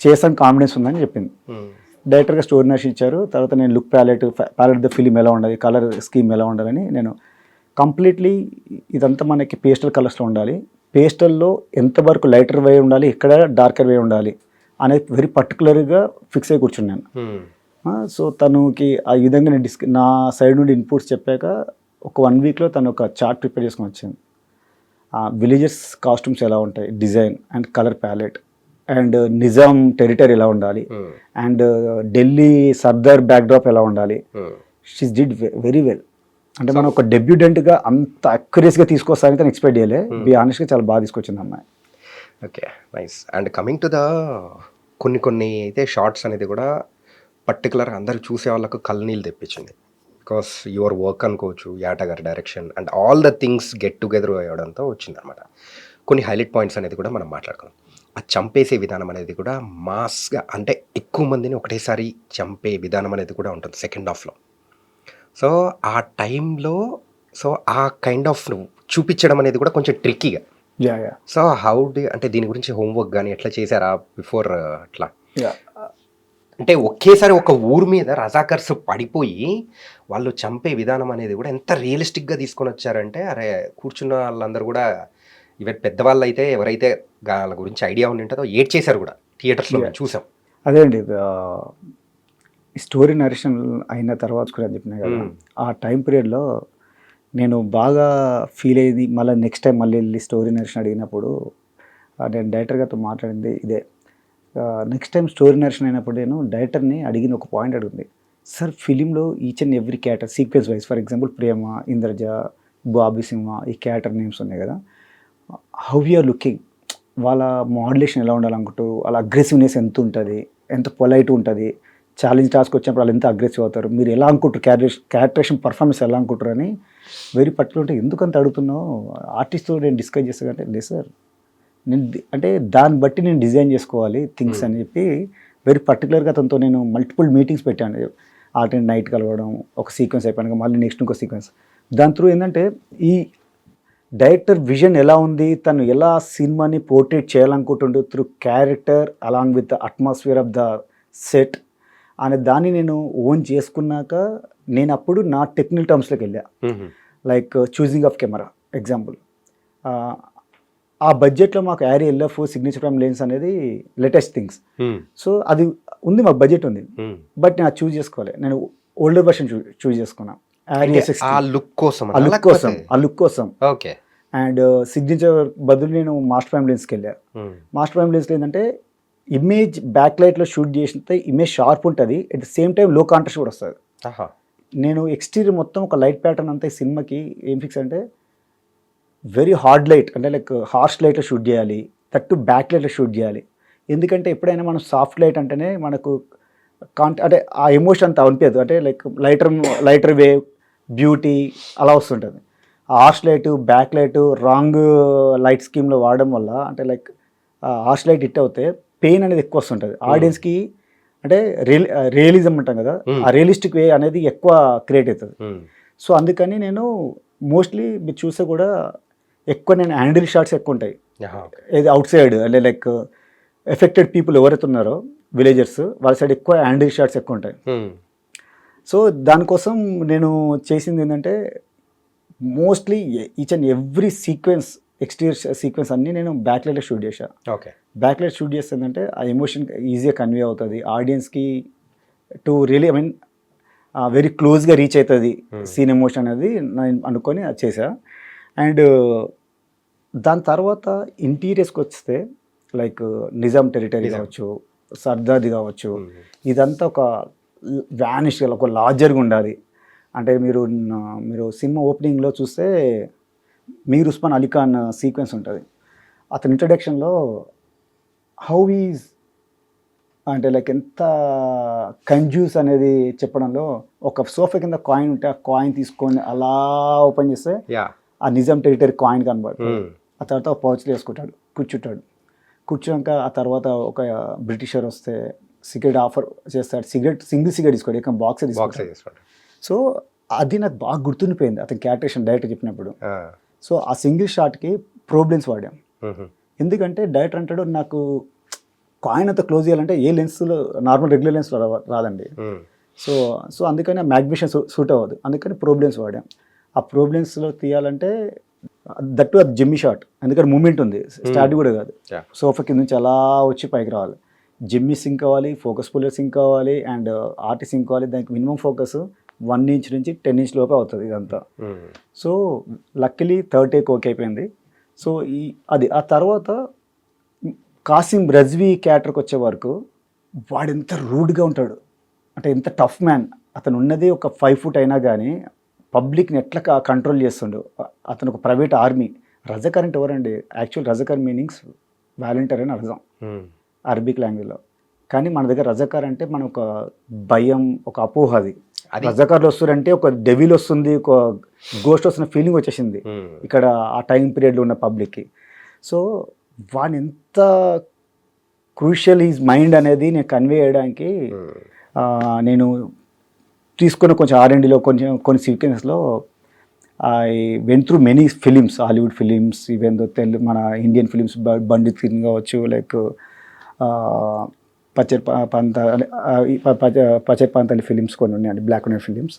చేసాను కాన్ఫిడెన్స్ ఉందని చెప్పింది. డైరెక్టర్గా స్టోరీ నర్స్ ఇచ్చారు. తర్వాత నేను లుక్ ప్యాలెట్ ద ఫిలిం ఎలా ఉండాలి, కలర్ స్కీమ్ ఎలా ఉండాలని నేను కంప్లీట్లీ ఇదంతా మనకి పేస్టల్ కలర్స్లో ఉండాలి, పేస్టల్లో ఎంతవరకు లైటర్ వే ఉండాలి, ఎక్కడ డార్కర్ వే ఉండాలి అనేది వెరీ పర్టికులర్గా ఫిక్స్ అయ్యి కూర్చున్నాను. సో తనకి ఆ విధంగా నేను నా సైడ్ నుండి ఇన్పుట్స్ చెప్పాక ఒక 1 weekలో తను ఒక చార్ట్ ప్రిపేర్ చేసుకొని వచ్చింది. విలేజెస్ కాస్ట్యూమ్స్ ఎలా ఉంటాయి, design and colour palette, and Nizam territory ఎలా ఉండాలి, అండ్ ఢిల్లీ సర్దార్ బ్యాక్డ్రాప్ ఎలా ఉండాలి. She's did very well. అంటే మనం ఒక డెబ్యూటెంట్గా అంత అక్యురేస్గా తీసుకొస్తానని తను ఎక్స్పెక్ట్ చేయలే. బీ ఆనెస్ట్గా చాలా బాగా తీసుకొచ్చింది అమ్మాయి. Okay, nice. And coming to the కొన్ని అయితే షార్ట్స్ అనేది కూడా పర్టికులర్ అందరు చూసే వాళ్ళకు కళ్ళనీళ్ళు తెప్పించింది. బికాస్ యువర్ వర్క్ అనుకోవచ్చు, యాట గారి direction and all the things get together అయ్యడంతో వచ్చిందనమాట. కొన్ని హైలైట్ పాయింట్స్ అనేది కూడా మనం మాట్లాడుకున్నాం. ఆ చంపేసే విధానం అనేది కూడా మాస్గా, అంటే ఎక్కువ మందిని ఒకటేసారి చంపే విధానం అనేది కూడా ఉంటుంది సెకండ్ హాఫ్లో. సో ఆ టైంలో సో ఆ కైండ్ ఆఫ్ చూపించడం అనేది కూడా కొంచెం ట్రిక్కీగా. సో హౌ డి అంటే దీని గురించి హోంవర్క్ కానీ ఎట్లా చేశారా బిఫోర్ అట్లా? అంటే ఒకేసారి ఒక ఊరు మీద రజాకర్స్ పడిపోయి వాళ్ళు చంపే విధానం అనేది కూడా ఎంత రియలిస్టిక్గా తీసుకొని వచ్చారంటే, అరే కూర్చున్న వాళ్ళందరూ కూడా ఈవెన్ పెద్దవాళ్ళు అయితే ఎవరైతే వాళ్ళ గురించి ఐడియా ఉండి ఉంటుందో ఏడ్ చేశారు కూడా థియేటర్స్లో చూసాం. అదే అండి, స్టోరీ నరేషన్ అయిన తర్వాత కూడా చెప్పినా కదా, ఆ టైం పీరియడ్లో నేను బాగా ఫీల్ అయ్యేది. మళ్ళీ నెక్స్ట్ టైం మళ్ళీ వెళ్ళి స్టోరీ నరేషన్ అడిగినప్పుడు నేను డైరెక్టర్ గారితో మాట్లాడింది ఇదే. నెక్స్ట్ టైం స్టోరీ నరేషన్ అయినప్పుడు నేను డైరెక్టర్ని అడిగిన ఒక పాయింట్ అడిగింది, సార్ ఫిలింలో each and every character sequence wise, for example Prema, Indraja, Bobby Simha, ఈ క్యారెక్టర్ నేమ్స్ ఉన్నాయి కదా, హౌ యూఆర్ లుకింగ్, వాళ్ళ మోడ్యులేషన్ ఎలా ఉండాలనుకుంటూ, వాళ్ళ అగ్రెసివ్నెస్ ఎంత ఉంటుంది, ఎంత పొలైట్ ఉంటుంది, ఛాలెంజ్ టాస్క్ వచ్చినప్పుడు వాళ్ళు ఎంత అగ్రెసివ్ అవుతారు, మీరు ఎలా అనుకుంటారు, క్యారెక్టరేషన్ పర్ఫార్మెన్స్ ఎలా అనుకుంటారు అని వెరీ పర్టికులర్. అంటే ఎందుకంత అడుగుతున్నావు, ఆర్టిస్ట్తో నేను డిస్కస్ చేస్తానంటే లేదు సార్, నేను అంటే దాన్ని బట్టి నేను డిజైన్ చేసుకోవాలి థింగ్స్ అని చెప్పి వెరీ పర్టికులర్గా అతనితో నేను మల్టిపుల్ మీటింగ్స్ పెట్టాను. ఆల్టర్నేట్ నైట్ కలవడం, ఒక సీక్వెన్స్ అయిపోయాక మళ్ళీ నెక్స్ట్ ఇంకో సీక్వెన్స్. దాని త్రూ ఏంటంటే ఈ డైరెక్టర్ విజన్ ఎలా ఉంది, తను ఎలా సినిమాని పోర్ట్రేట్ చేయాలనుకుంటుండే through character along with the atmosphere of the set అనే దాన్ని నేను ఓన్ చేసుకున్నాక నేను అప్పుడు నా టెక్నికల్ టర్మ్స్లోకి వెళ్ళా. Like choosing of camera example, ఆ బడ్జెట్లో మాకు Yaari LF signature frame lens అనేది లేటెస్ట్ థింగ్స్. సో అది ఉంది, మాకు బడ్జెట్ ఉంది, బట్ నేను అది చూస్ చేసుకోవాలి. నేను ఓల్డర్ వర్షన్ చూస్ చేసుకున్నాను ఆ లుక్ కోసం. ఓకే. అండ్ సిగ్నేచర్ బదులు నేను మాస్టర్ ఫ్రేమ్ లెన్స్కి వెళ్ళా. మాస్టర్ ఫ్రేమ్ లెన్స్లో ఏంటంటే ఇమేజ్ బ్యాక్ లైట్లో షూట్ చేసితే ఇమేజ్ షార్ప్ ఉంటుంది, అట్ ద సేమ్ టైం లో కాంట్రాస్ట్ కూడా వస్తుంది. నేను ఎక్స్టీరియర్ మొత్తం ఒక లైట్ ప్యాటర్న్ అంతా ఈ సినిమాకి ఏం ఫిక్స్ అంటే వెరీ హార్డ్ లైట్, అంటే లైక్ హార్ష్ లైట్లో షూట్ చేయాలి, తట్టు బ్యాక్ లైట్లో షూట్ చేయాలి. ఎందుకంటే ఎప్పుడైనా మనం సాఫ్ట్ లైట్ అంటేనే మనకు అంటే ఆ ఎమోషన్ అంత అనిపించదు, అంటే లైక్ లైటర్ వేవ్ బ్యూటీ అలా వస్తుంటుంది. ఆ harsh light back light wrong light స్కీమ్లో వాడడం వల్ల అంటే లైక్ హార్ష్ లైట్ హిట్ అవుతే పెయిన్ అనేది ఎక్కువ వస్తుంటుంది ఆడియన్స్కి. అంటే రియలిజం అంటాం కదా, ఆ రియలిస్టిక్ వే అనేది ఎక్కువ క్రియేట్ అవుతుంది. సో అందుకని నేను మోస్ట్లీ మీరు చూస్తే కూడా ఎక్కువ నేను హ్యాండిల్ షాట్స్ ఎక్కువ ఉంటాయి. ఏది అవుట్ సైడ్ అంటే లైక్ ఎఫెక్టెడ్ పీపుల్ ఎవరైతే ఉన్నారో విలేజర్స్ వాళ్ళ సైడ్ ఎక్కువ హ్యాండిల్ షాట్స్ ఎక్కువ ఉంటాయి. సో దానికోసం నేను చేసింది ఏంటంటే mostly each and every sequence exterior sequence అన్నీ నేను బ్యాక్లైట్లో షూట్ చేశాను. ఓకే. బ్యాక్లైట్ షూట్ చేస్తుందంటే ఆ ఎమోషన్ ఈజీగా కన్వే అవుతుంది ఆడియన్స్కి, to really I mean very క్లోజ్గా రీచ్ అవుతుంది సీన్ ఎమోషన్ అనేది నేను అనుకొని అది చేశా. అండ్ దాని తర్వాత ఇంటీరియర్స్కి వస్తే లైక్ నిజాం టెరిటరీ కావచ్చు, సర్దార్ది కావచ్చు, ఇదంతా ఒక వ్యానిష్ ఒక లార్జర్గా ఉండాలి. అంటే మీరు సినిమా ఓపెనింగ్లో చూస్తే మీర్ ఉస్మాన్ అలీ ఖాన్ సీక్వెన్స్ ఉంటుంది. అతని ఇంట్రడక్షన్లో హౌ ఈజ్ అంటే లైక్ ఎంత కంజ్యూస్ అనేది చెప్పడంలో, ఒక సోఫా కింద కాయిన్ ఉంటే ఆ కాయిన్ తీసుకొని అలా ఓపెన్ చేస్తే ఆ నిజాం టెరిటరీ కాయిన్ కనబడుతుంది. ఆ తర్వాత ఒక పౌచ్లో వేసుకుంటాడు, కూర్చున్నాక ఆ తర్వాత ఒక బ్రిటిషర్ వస్తే సిగరెట్ ఆఫర్ చేస్తాడు. సింగిల్ సిగరెట్ తీసుకోడు, ఇక బాక్స్ తీసుకుంటాడు. సో అది నాకు బాగా గుర్తుండిపోయింది అతని క్యారెక్టరేషన్ డైరెక్టర్ చెప్పినప్పుడు. సో ఆ సింగిల్ షాట్కి ప్రోబ్లెన్స్ వాడాం. ఎందుకంటే డైరెక్టర్ అంటాడు నాకు కాయిన్ అంతా క్లోజ్ చేయాలంటే ఏ లెన్స్లో నార్మల్ రెగ్యులర్ లెన్స్లో రాదండి. సో అందుకని ఆ మ్యాగ్నిఫికేషన్ సూట్ అవ్వదు, అందుకని ప్రోబ్లెన్స్ వాడాం. ఆ ప్రోబ్లెన్స్లో తీయాలంటే దట్టు అది జిమ్మి షాట్, ఎందుకంటే మూమెంట్ ఉంది, స్టార్ట్ కూడా కాదు. సోఫా కింద నుంచి అలా వచ్చి పైకి రావాలి. జిమ్మి సింక్ అవ్వాలి, ఫోకస్ పుల్లర్ సింక్ అవ్వాలి, అండ్ ఆర్టి సింక్ అవ్వాలి. దానికి మినిమం ఫోకస్ 1 ఇంచ్ నుంచి 10 ఇంచ్ లోపే అవుతుంది ఇదంతా. So luckily third take okay అయిపోయింది. సో అది ఆ తర్వాత కాసిం రజ్వీ క్యారెక్టర్కి వచ్చే వరకు వాడు ఎంత రూడ్గా ఉంటాడు, అంటే ఎంత టఫ్ మ్యాన్. అతను ఉన్నది ఒక 5 ఫుట్ అయినా కానీ పబ్లిక్ని ఎట్లా కంట్రోల్ చేస్తుండు. అతను ఒక ప్రైవేట్ ఆర్మీ. రజాకర్ అంటే ఎవరండి? యాక్చువల్ రజాకర్ మీనింగ్స్ వాలంటీర్ అని అర్థం అరబిక్ లాంగ్వేజ్లో. కానీ మన దగ్గర రజాకర్ అంటే మన ఒక భయం, ఒక అపోహ. అది రజాకార్లు వస్తారంటే ఒక డెవిల్ వస్తుంది, ఒక గోస్ట్ వస్తున్న ఫీలింగ్ వచ్చేసింది ఇక్కడ ఆ టైం పీరియడ్లో ఉన్న పబ్లిక్కి. సో వాని ఎంత క్రూషియల్ ఈజ్ మైండ్ అనేది నేను కన్వే చేయడానికి నేను తీసుకున్న కొంచెం R&Dలో కొన్ని సీక్వెన్స్లో I went through many films, Hollywood films, even Telugu మన ఇండియన్ ఫిలిమ్స్, బండిత్ ఫిల్మ్ కావచ్చు, లైక్ పచ్చర్ పంతాలి ఫిలిమ్స్ కొన్ని ఉన్నాయండి, బ్లాక్ అండ్ వైట్ ఫిలిమ్స్.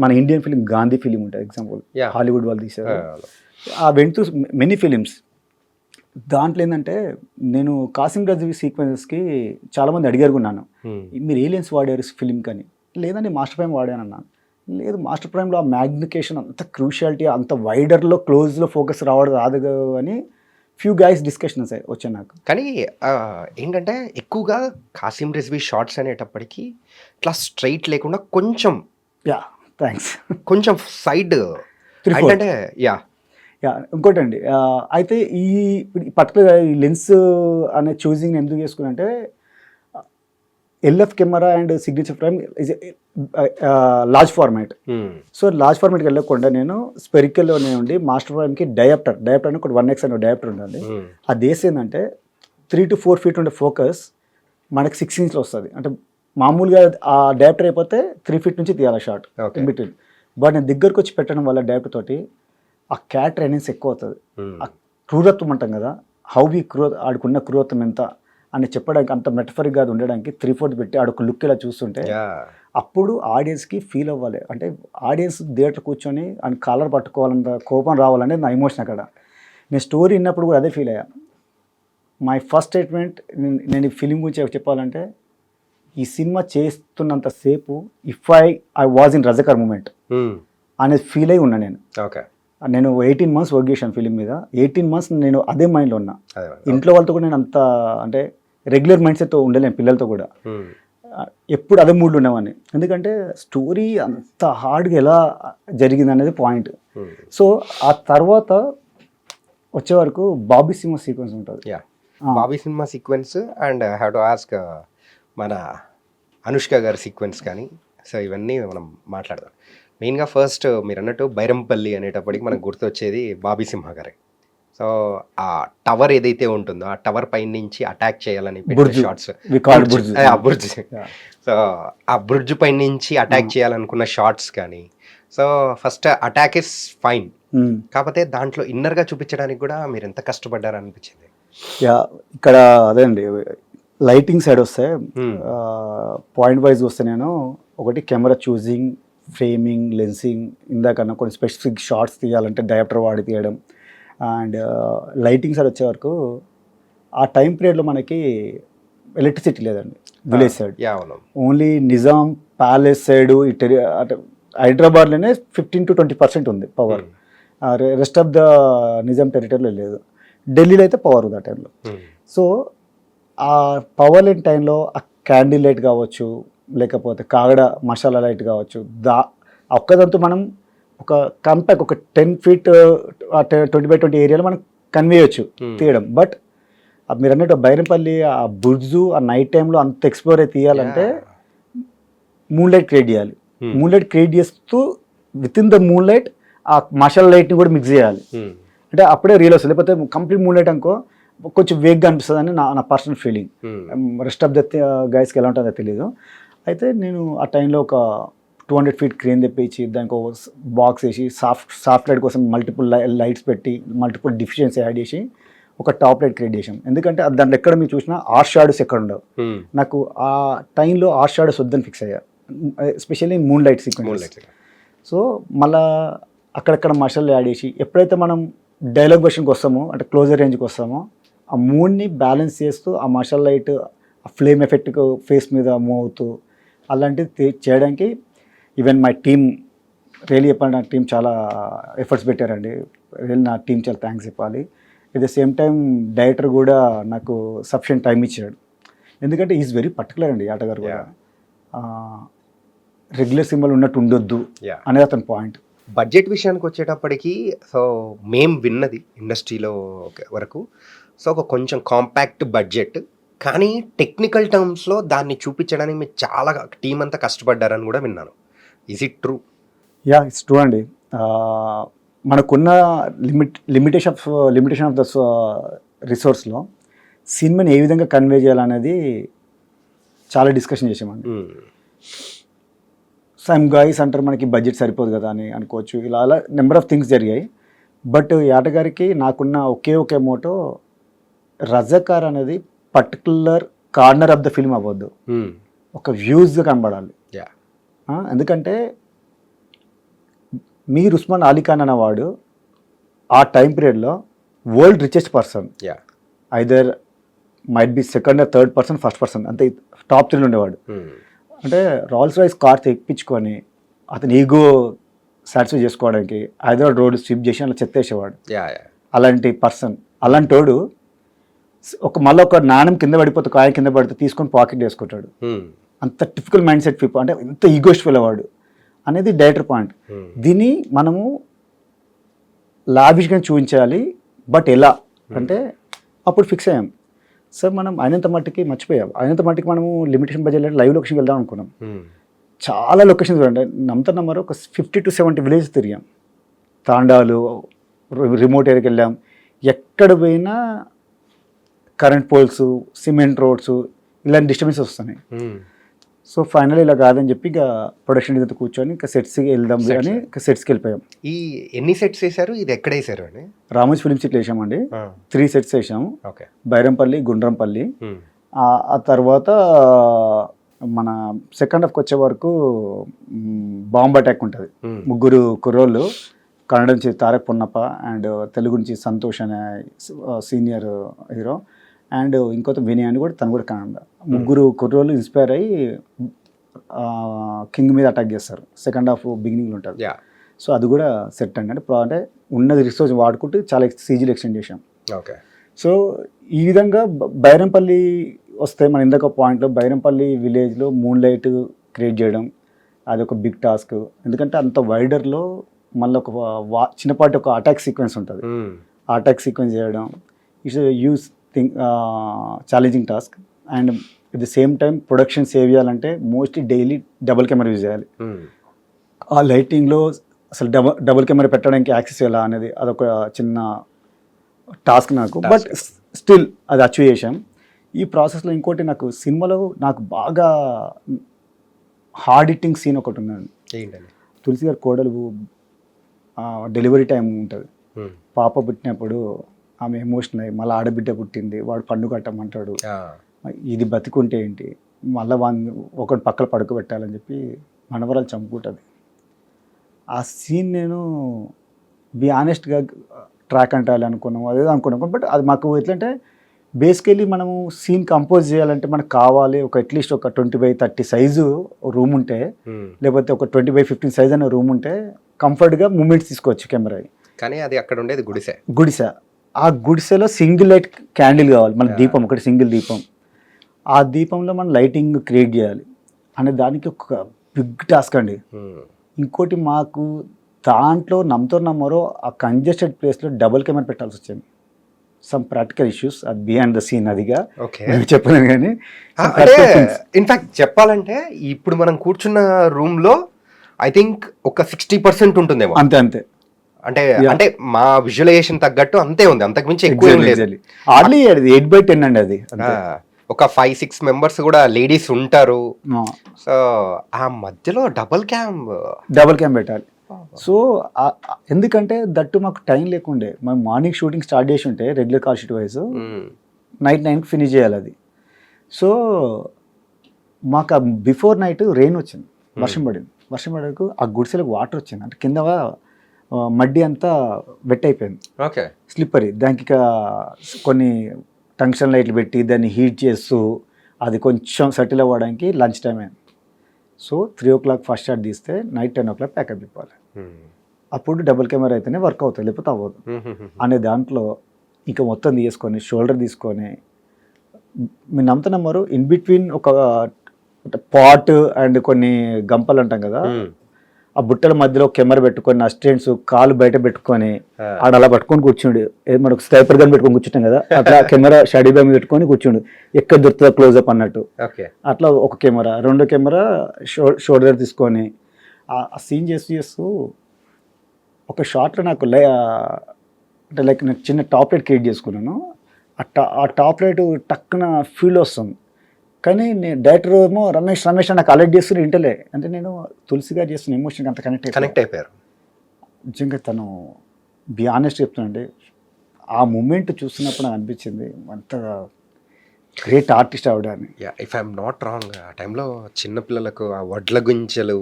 మన ఇండియన్ ఫిలిం గాంధీ ఫిలిం ఉంటుంది ఎగ్జాంపుల్, హాలీవుడ్ వాళ్ళు తీశారు. ఆ వెంట్ త్రూ మెనీ ఫిలిమ్స్. దాంట్లో ఏంటంటే నేను కాసిం రజ్వీ సీక్వెన్సెస్కి చాలామంది అడిగారుకున్నాను, మీరు ఏలియన్స్ వాడారు ఫిలిం కానీ. లేదండి మాస్టర్ ప్రైమ్ వాడానన్నాను. లేదు, మాస్టర్ ప్రైమ్లో ఆ మ్యాగ్నిఫికేషన్ అంత క్రూషియాలిటీ, అంత వైడర్లో క్లోజ్లో ఫోకస్ రాదు అని ఫ్యూ గైస్ డిస్కషన్స్ వచ్చాయి నాకు. కానీ ఏంటంటే ఎక్కువగా కాసిం రజ్వీ షార్ట్స్ అనేటప్పటికీ ఇట్లా స్ట్రైట్ లేకుండా కొంచెం థ్యాంక్స్ కొంచెం సైడ్ అంటే ఇంకోటండి. అయితే ఈ పర్టికులర్ ఈ లెన్స్ అనే చూసింగ్ ఎందుకు చేసుకున్నానంటే LF camera and signature frame is large format. So large ఫార్మాట్కి వెళ్ళకుండా నేను స్పెరికల్లోనే ఉండి మాస్టర్ ఫ్రేమ్కి డయాప్టర్ అని ఒక 1x అనే డయాప్టర్ ఉంటుంది. అది వేసేందంటే 3 to 4 feet ఉండే ఫోకస్ మనకి 6 inchలో వస్తుంది. అంటే మామూలుగా ఆ డయాప్టర్ అయిపోతే 3 feet నుంచి తీయాలి షార్ట్ ఇన్ బిట్వీన్. బట్ నేను దగ్గరకు వచ్చి పెట్టడం వల్ల డయాప్టర్ తోటి ఆ క్యారెక్టర్ ఎనెన్స్ ఎక్కువ అవుతుంది. ఆ క్రూరత్వం అంటాం కదా, ఆడుకున్న క్రూరత్వం ఎంత అని చెప్పడానికి, అంత మెటఫరిక్గా ఉండడానికి 3/4 పెట్టి ఆడొక లుక్ ఇలా చూస్తుంటే అప్పుడు ఆడియన్స్కి ఫీల్ అవ్వాలి. అంటే ఆడియన్స్ థియేటర్ కూర్చొని అని కాలర్ పట్టుకోవాలంత కోపం రావాలనేది నా ఎమోషన్ అక్కడ. నేను స్టోరీ విన్నప్పుడు కూడా అదే ఫీల్ అయ్యా. మై ఫస్ట్ స్టేట్మెంట్ నేను ఈ ఫిలిం గురించి చెప్పాలంటే, ఈ సినిమా చేస్తున్నంతసేపు if I was in Razakar movement అనేది ఫీల్ అయి ఉన్నా నేను. నేను 18 months వర్క్ చేశాను ఫిలిం మీద. 18 months నేను అదే మైండ్లో ఉన్నా. ఇంట్లో వాళ్ళతో కూడా నేను అంత అంటే రెగ్యులర్ మైండ్ సెట్తో ఉండలేను, పిల్లలతో కూడా ఎప్పుడు అదే మూడ్లో ఉండేవాడిని. ఎందుకంటే స్టోరీ అంత హార్డ్గా ఎలా జరిగింది అనేది పాయింట్. సో ఆ తర్వాత వచ్చే వరకు బాబీ సింహ సీక్వెన్స్ ఉంటుంది. Bobby cinema sequence and have to ask మన అనుష్క గారి సీక్వెన్స్ కానీ, సో ఇవన్నీ మనం మాట్లాడదాం. మెయిన్గా ఫస్ట్ మీరు అన్నట్టు బైరంపల్లి అనేటప్పటికి మనకు గుర్తొచ్చేది బాబీ సింహ గారే. సో ఆ టవర్ ఏదైతే ఉంటుందో ఆ టవర్ పై నుంచి అటాక్ చేయాలని బుర్జ్. షార్ట్స్, We call it బుర్జ్. బుర్జ్. Yeah. సో ఆ బ్రిడ్జ్ పై నుంచి అటాక్ చేయాలనుకున్న షార్ట్స్ కానీ, so first attack is fine, కాకపోతే దాంట్లో ఇన్నర్గా చూపించడానికి కూడా మీరు ఎంత కష్టపడ్డారు అనిపించింది. యా, ఇక్కడ అదే అండి లైటింగ్ సైడ్ వస్తే పాయింట్ వైజ్ వస్తే నేను ఒకటి కెమెరా చూసింగ్, ఫ్రేమింగ్, లెన్సింగ్, ఇందాకన్నా కొన్ని స్పెసిఫిక్ షార్ట్స్ తీయాలంటే డయాప్టర్ వాడి తీయడం, అండ్ లైటింగ్ సైడ్ వచ్చే వరకు ఆ టైం పీరియడ్లో మనకి ఎలక్ట్రిసిటీ లేదండి విలేజ్ సైడ్. యా, అవును. ఓన్లీ నిజాం ప్యాలెస్ సైడ్ అంటే హైదరాబాద్లోనే 15 to 20% ఉంది power. Rest of the Nizam టెరిటరీలో లేదు. ఢిల్లీలో అయితే పవర్ ఉంది ఆ టైంలో. సో ఆ పవర్ లేని టైంలో ఆ క్యాండిల్ లైట్ కావచ్చు, లేకపోతే కాగడ మసాలా లైట్ కావచ్చు, ఒక్కదంతా మనం ఒక కంపాక్ట్ ఒక 10 feet 20x20 ఏరియాలో మనం కన్వే చేయొచ్చు తీయడం. బట్ మీరు అన్నట్టు బైరంపల్లి ఆ బుర్జు ఆ నైట్ టైంలో అంత ఎక్స్ప్లోర్ అయి తీయాలంటే మూన్ లైట్ క్రియేట్ చేయాలి. మూన్ లైట్ క్రియేట్ చేస్తూ with in the moon light ఆ మసాలా లైట్ని కూడా మిక్స్ చేయాలి. అంటే అప్పుడే రియల్ వస్తుంది. లేకపోతే కంప్లీట్ మూన్ లైట్ అనుకో కొంచెం వేగ్గా అనిపిస్తుంది అని నా personal feeling. Rest of the గైస్కి ఎలా ఉంటుందో తెలియదు. అయితే నేను ఆ టైంలో ఒక 200 feet క్రేన్ తెప్పించి దానికి ఒక బాక్స్ వేసి సాఫ్ట్ లైట్ కోసం మల్టిపుల్ లైట్స్ పెట్టి మల్టిపుల్ డిఫిషియన్సీ యాడ్ చేసి ఒక టాప్ లైట్ క్రియేట్ చేసాం. ఎందుకంటే దాంట్లో ఎక్కడ మీరు చూసినా ఆర్ షాడోస్ ఎక్కడ ఉండవు. నాకు ఆ టైంలో ఆర్ షాడోస్ వద్దని ఫిక్స్ అయ్యా, especially moon light sequence. So మళ్ళా అక్కడక్కడ మసాలా యాడ్ చేసి ఎప్పుడైతే మనం డైలాగ్ వర్షన్కి వస్తామో అంటే క్లోజర్ రేంజ్కి వస్తామో ఆ మూడ్ని బ్యాలెన్స్ చేస్తూ ఆ మసాలా లైట్ ఆ ఫ్లేమ్ ఎఫెక్ట్ ఫేస్ మీద మూవ్ అవుతూ అలాంటివి చేయడానికి ఈవెన్ మై టీమ్ రియల్లీ చెప్పాలి, నా టీం చాలా ఎఫర్ట్స్ పెట్టారండి. రియల్ నా టీం చాలా థ్యాంక్స్ చెప్పాలి. At the same time director కూడా నాకు సఫిషియెంట్ టైం ఇచ్చాడు. ఎందుకంటే ఈజ్ వెరీ పర్టికులర్ అండి ఆటగారు కూడా. రెగ్యులర్ సింబల్ ఉన్నట్టు ఉండొద్దు అనేది అతని పాయింట్. బడ్జెట్ విషయానికి వచ్చేటప్పటికి సో మేం విన్నది ఇండస్ట్రీలో వరకు సో ఒక కొంచెం కాంపాక్ట్ బడ్జెట్, కానీ టెక్నికల్ టర్మ్స్లో దాన్ని చూపించడానికి మీరు చాలా టీం అంతా కష్టపడ్డారని కూడా విన్నాను. Is it true? Yeah, it's true అండి. మనకున్న లిమిటేషన్ ఆఫ్ ద రిసోర్స్లో సినిమాని ఏ విధంగా కన్వే చేయాలనేది చాలా డిస్కషన్ చేసామండి. సమ్ గాయస్ అంటారు మనకి బడ్జెట్ సరిపోదు కదా అని అనుకోవచ్చు. ఇలా అలా నెంబర్ ఆఫ్ థింగ్స్ జరిగాయి. బట్ ఆటగారికి నాకున్న ఒకే మోటో రజాకార్ అనేది particular corner of the film అవ్వద్దు, ఒక వ్యూస్గా కనబడాలి. ఎందుకంటే మీర్ ఉస్మాన్ అలీ ఖాన్ అనేవాడు ఆ టైం పీరియడ్లో world richest person, either might be second or third person, first person, అంతే టాప్ 3 ఉండేవాడు. అంటే రాల్స్ రాయ్స్ కార్ తెప్పించుకొని అతని ఈగో సాటిస్ఫై చేసుకోవడానికి హైదరాబాద్ రోడ్ స్విప్ చేసి అలా చెత్తేసేవాడు. అలాంటి పర్సన్, అలాంటోడు మళ్ళీ ఒక నాణం కింద పడిపోతే కాయ కింద పడితే తీసుకొని పాకెట్ వేసుకుంటాడు. అంత టిపికల్ మైండ్ సెట్ పీపుల్, అంటే ఎంత ఈగోస్ట్ అవ్వాడు అనేది డైరెక్టర్ పాయింట్. దీన్ని మనము లావిష్గా చూపించాలి. బట్ ఎలా అంటే అప్పుడు ఫిక్స్ అయ్యాం సార్, మనం అయినంత మట్టికి మర్చిపోయాం. అయినంత మట్టికి మనము లిమిటేషన్ బడ్జెట్ లైవ్ లొకేషన్కి వెళ్దాం అనుకున్నాం. చాలా లొకేషన్స్ చూడండి, నమ్మరు ఒక 50 to 70 విలేజ్ తిరిగాం. తాండాలు, రిమోట్ ఏరియాకి వెళ్ళాం. ఎక్కడ పోయినా కరెంట్ పోల్స్, సిమెంట్ రోడ్స్, ఇలాంటి డిస్టర్బెన్సెస్ వస్తున్నాయి. సో ఫైనల్ ఇలా కాదని చెప్పి ఇక ప్రొడక్షన్ ఇదంతా కూర్చొని ఇంకా సెట్స్కి వెళ్దాం అని సెట్స్కి వెళ్ళిపోయాం. ఈ ఎన్ని సెట్స్ వేసారు, ఇది ఎక్కడ వేసారు అండి? రామోజీ ఫిల్మ్ సిటీలో వేసామండి. 3 sets వేసాము. బైరంపల్లి, గుండ్రంపల్లి. ఆ తర్వాత మన సెకండ్ హాఫ్కి వచ్చే వరకు బాంబ్ అటాక్ ఉంటుంది. 3 కుర్రోళ్ళు, కన్నడ నుంచి తారక్ పొన్నప్ప అండ్ తెలుగు నుంచి సంతోష్ అనే సీనియర్ హీరో అండ్ ఇంకొక వినయ్ అని కూడా, తను కూడా కన్నడ. 3 కుర్రోళ్ళు ఇన్స్పైర్ అయ్యి కింగ్ మీద అటాక్ చేస్తారు. సెకండ్ హాఫ్ బిగినింగ్లో ఉంటుంది. సో అది కూడా సెట్ అండి. అంటే ఉన్నది రిసోర్స్ వాడుకుంటూ చాలా సీజీలు ఎక్స్టెండ్ చేసాం. సో ఈ విధంగా బైరంపల్లి వస్తే మన ఇందాక పాయింట్లో బైరంపల్లి విలేజ్లో మూన్ లైట్ క్రియేట్ చేయడం అది ఒక బిగ్ టాస్క్. ఎందుకంటే అంత వైడర్లో మళ్ళీ ఒక చిన్నపాటి ఒక అటాక్ సీక్వెన్స్ ఉంటుంది. ఆ అటాక్ సీక్వెన్స్ చేయడం, it's huge challenging task. And at the same time production save చేయాలంటే mostly daily double camera use చేయాలి. ఆ లైటింగ్లో అసలు డబుల్ కెమెరా పెట్టడానికి యాక్సెస్ ఎలా అనేది అదొక చిన్న టాస్క్ నాకు. బట్ స్టిల్ అది అచీవ్ చేశాం. ఈ ప్రాసెస్లో ఇంకోటి నాకు సినిమాలో నాకు బాగా హార్డ్ హిట్టింగ్ సీన్ ఒకటి ఉందండి. ఏంటండి? తులసి గారి కోడలు డెలివరీ టైం ఉంటుంది. పాప పుట్టినప్పుడు ఆమె ఎమోషనల్ అయ్యి మళ్ళీ ఆడబిడ్డ పుట్టింది, వాడు పన్ను కట్టమంటాడు, ఇది బతికుంటే ఏంటి, మళ్ళీ ఒకటి పక్కన పడుకోబెట్టాలని చెప్పి మనవరాలు చంపుకుంటుంది. ఆ సీన్ నేను బి ఆనెస్ట్గా ట్రాక్ అంటాలి అనుకున్నాము, అదేదో అనుకున్నాం. బట్ అది మాకు ఎట్లంటే బేసికలీ మనము సీన్ కంపోజ్ చేయాలంటే మనకు కావాలి ఒక అట్లీస్ట్ ఒక 20x30 సైజు రూమ్ ఉంటే, లేకపోతే ఒక 20x15 సైజ్ అనే రూమ్ ఉంటే కంఫర్ట్గా మూమెంట్స్ తీసుకోవచ్చు కెమెరా. కానీ అది అక్కడ ఉండేది గుడిసె. ఆ గుడిసెలో సింగిల్ లైట్ క్యాండిల్ కావాలి, మన దీపం ఒకటి సింగిల్ దీపం. ఆ దీపంలో మనం లైటింగ్ క్రియేట్ చేయాలి అనే దానికి ఒక బిగ్ టాస్క్ అండి. ఇంకోటి మాకు దాంట్లో నమ్మరో ఆ కంజెస్టెడ్ ప్లేస్లో డబుల్ కెమెరా పెట్టాల్సి వచ్చింది. సమ్ ప్రాక్టికల్ ఇష్యూస్, అది బిహైండ్ ద సీన్, అదిగా చెప్పలేను. కానీ ఇన్ఫాక్ట్ చెప్పాలంటే ఇప్పుడు మనం కూర్చున్న రూమ్ లో ఐ థింక్ ఒక 60% ఉంటుందేమో. అంతే అంటే మా విజువలైజేషన్ తగ్గట్టు అంతే ఉంది, అంతకు మించి ఎక్కువ లేదు. ఆర్లీ 8/10 అండి అది. ఒక 5-6 మెంబర్స్ కూడా లేడీస్ ఉంటారు. సో ఆ మధ్యలో డబుల్ క్యామ్ పెట్టాలి. సో ఎందుకంటే దట్టు మాకు టైం లేకుండే, మేము మార్నింగ్ షూటింగ్ స్టార్ట్ చేసి ఉంటే regular call sheet wise night 9కి ఫినిష్ చేయాలి అది. సో మాకు బిఫోర్ నైట్ రెయిన్ వచ్చింది, వర్షం పడకు ఆ గుడిసెలకు వాటర్ వచ్చింది. అంటే కింద మడ్డి అంతా వెట్ అయిపోయింది, స్లిప్పరీ. దానికి కొన్ని టంక్షన్ లైట్లు పెట్టి దాన్ని హీట్ చేస్తూ అది కొంచెం సెటిల్ అవ్వడానికి లంచ్ టైం అయింది. సో 3 o'clock ఫస్ట్ షాట్ తీస్తే నైట్ 10 o'clock ప్యాకప్ ఇవ్వాలి. అప్పుడు డబుల్ కెమెరా అయితేనే వర్క్ అవుతుంది, లేకపోతే అవ్వదు అనే దాంట్లో ఇంకా మొత్తం తీసుకొని షోల్డర్ తీసుకొని మీరు నమ్మరు ఇన్ బిట్వీన్ ఒక పాట్ అండ్ కొన్ని గంపలు అంటాం కదా, ఆ బుట్టల మధ్యలో కెమెరా పెట్టుకొని అసిస్టెంట్స్ కాలు బయట పెట్టుకొని ఆడ అలా పట్టుకొని కూర్చుండు. మనకు స్నైపర్ గన్ పెట్టుకొని కూర్చుంటాం కదా, అట్లా కెమెరా షడీ బ్యామ్ పెట్టుకొని కూర్చుండు, ఎక్కడ దొరుకుతుందో క్లోజ్అప్ అన్నట్టు. అట్లా ఒక కెమెరా, 2 కెమెరా షోల్డర్ తీసుకొని ఆ సీన్ చేస్తూ ఒక షాట్లో నాకు అంటే లైక్ నాకు చిన్న టాప్ లైట్ క్రియేట్ చేసుకున్నాను. ఆ టాప్ లైట్ టక్కున ఫీల్ వస్తుంది. కానీ నేను డైరెక్టర్ ఏమో రమేష్ నాకు అలర్ట్ చేస్తున్న ఇంటలే, అంటే నేను తులసి గారు చేస్తున్న ఎమోషన్కి అంత కనెక్ట్ అయిపోయారు. నిజంగా తను బి ఆనెస్ట్ చెప్తానండి, ఆ మూమెంట్ చూస్తున్నప్పుడు నాకు అనిపించింది అంత గ్రేట్ ఆర్టిస్ట్ ఆవిడని. ఇఫ్ ఐఎమ్ నాట్ రాంగ్, ఆ టైంలో చిన్నపిల్లలకు ఆ వడ్ల గుంచెలు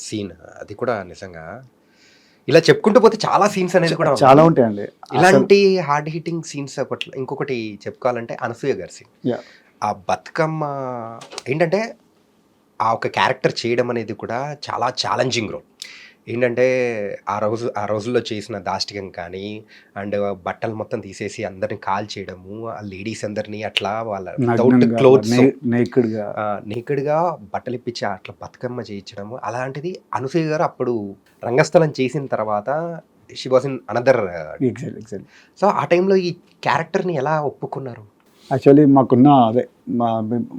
సీన్ అది కూడా నిజంగా ఇలా చెప్పుకుంటూ పోతే చాలా సీన్స్ అనేది కూడా చాలా ఉంటాయండి. ఇలాంటి హార్డ్ హిట్టింగ్ సీన్స్ అప్పట్లో ఇంకొకటి చెప్పుకోవాలంటే అనసూయ గారి సీన్. ఆ బతుకమ్మ ఏంటంటే ఆ ఒక క్యారెక్టర్ చేయడం అనేది కూడా చాలా ఛాలెంజింగ్ రోల్. ఏంటంటే ఆ రోజుల్లో చేసిన దాష్టికం కానీ అండ్ బట్టలు మొత్తం తీసేసి అందరిని కాల్ చేయడము, ఆ లేడీస్ అందరినీ అట్లా వాళ్ళ వితౌట్ క్లోత్స్ నేకెడ్గా బట్టలు ఇప్పించి అట్లా బతుకమ్మ చేయించడము, అలాంటిది అనసూయ గారు అప్పుడు రంగస్థలం చేసిన తర్వాత she was in another. So ఆ టైంలో ఈ క్యారెక్టర్ని ఎలా ఒప్పుకున్నారు? యాక్చువల్లీ మాకున్న అదే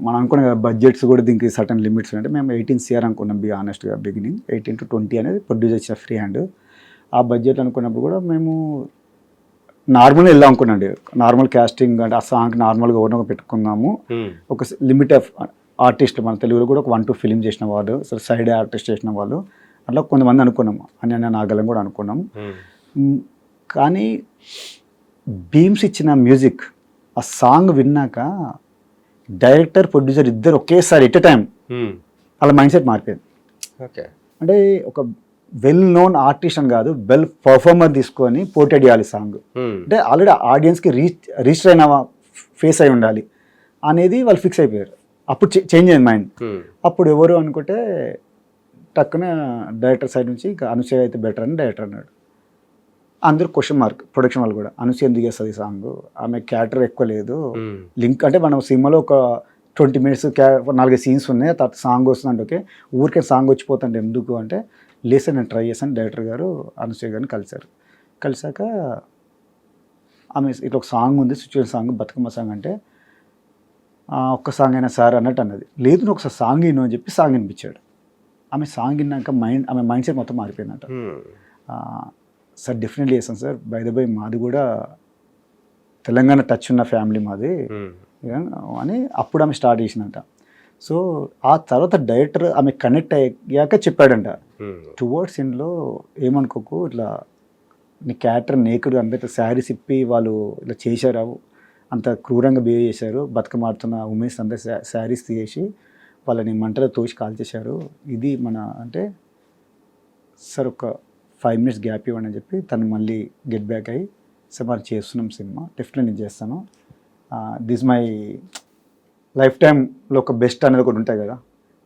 మనం అనుకున్న బడ్జెట్స్ కూడా దీనికి సర్టన్ లిమిట్స్ అంటే మేము 18 CR అనుకున్నాం. బి ఆనెస్ట్గా బిగినింగ్ 18 to 20 అనేది ప్రొడ్యూసర్ ఇచ్చిన ఫ్రీ హ్యాండ్. ఆ బడ్జెట్ అనుకున్నప్పుడు కూడా మేము నార్మల్గా వెళ్దాం అనుకున్నాండి, నార్మల్ క్యాస్టింగ్ అంటే ఆ సాంగ్ నార్మల్గా ఓనర్గా పెట్టుకున్నాము. ఒక లిమిట్ ఆఫ్ ఆర్టిస్టులు మన తెలుగులో కూడా ఒక 1-2 ఫిలిం చేసిన వాళ్ళు, సైడ్ ఆర్టిస్ట్ చేసిన వాళ్ళు, అట్లా కొంతమంది అనుకున్నాము. అన్య నాగలం కూడా అనుకున్నాం. కానీ బీమ్స్ ఇచ్చిన మ్యూజిక్, ఆ సాంగ్ విన్నాక డైరెక్టర్ ప్రొడ్యూసర్ ఇద్దరు ఒకేసారి ఎట్ ఎ టైం అలా మైండ్ సెట్ మారిపోయింది. అంటే ఒక వెల్ నోన్ ఆర్టిస్ట్ అని కాదు, వెల్ పర్ఫార్మర్ తీసుకొని పోర్ట్రేట్ చేయాలి సాంగ్. అంటే ఆల్రెడీ ఆడియన్స్కి రిజిస్టర్ అయిన ఫేస్ అయి ఉండాలి అనేది వాళ్ళు ఫిక్స్ అయిపోయారు. అప్పుడు చేంజ్ అయింది మైండ్. అప్పుడు ఎవరు అనుకుంటే టక్కున డైరెక్టర్ సైడ్ నుంచి ఇక అనుసూయ అయితే బెటర్ అని డైరెక్టర్ అన్నాడు. అందరూ క్వశ్చన్ మార్క్, ప్రొడక్షన్ వాళ్ళు కూడా అనసూయ ఎందుకు చేస్తుంది సాంగ్, ఆమె క్యారెక్టర్ ఎక్కువ లేదు, లింక్ అంటే మనం సినిమాలో ఒక 20 minutes 4 సీన్స్ ఉన్నాయి, తర్వాత సాంగ్ వస్తుందంటే ఓకే, ఊరికే సాంగ్ వచ్చిపోతుంటే ఎందుకు అంటే లేసే నేను ట్రై చేశాను. డైరెక్టర్ గారు అనసూయ గారిని కలిశాక ఆమె ఇట్లా ఒక సాంగ్ ఉంది, సిచ్యువేషన్ సాంగ్, బతుకమ్మ సాంగ్ అంటే ఒక్క సాంగ్ అయినా సార్ అన్నట్టు అన్నది. లేదు నువ్వు ఒకసారి సాంగ్ విను అని చెప్పి సాంగ్ వినిపించాడు. ఆమె సాంగ్ విన్నాక ఆమె మైండ్ సెట్ మొత్తం మారిపోయిందంట. సార్ డెఫినెట్లీ చేస్తాను సార్, బై ద బై మాది కూడా తెలంగాణ టచ్ ఉన్న ఫ్యామిలీ మాది అని అప్పుడు ఆమె స్టార్ట్ చేసిందంట. సో ఆ తర్వాత డైరెక్టర్ ఆమె కనెక్ట్ అయ్యాక చెప్పాడంట, టువర్డ్స్ ఇంట్లో ఏమనుకోకు, ఇట్లా నీ క్యారెక్టర్ నేకుడు అంటే శారీస్ ఇప్పి వాళ్ళు ఇలా చేశారు, అంత క్రూరంగా బిహేవ్ చేశారు, బతుకమ్మ ఆడుతున్న ఉమెన్స్ అంతా శారీస్ తీసేసి వాళ్ళని మంటలో తోసి కాల్చేశారు, ఇది మన అంటే సార్ ఒక 5 minutes గ్యాప్ ఇవ్వండి అని చెప్పి తను మళ్ళీ గెట్ బ్యాక్ అయ్యి సార్ మనం చేస్తున్నాం సినిమా, డెఫినెట్లీ నేను చేస్తాను, దిస్ మై లైఫ్ టైంలో ఒక బెస్ట్ అనేది ఒకటి ఉంటాయి కదా,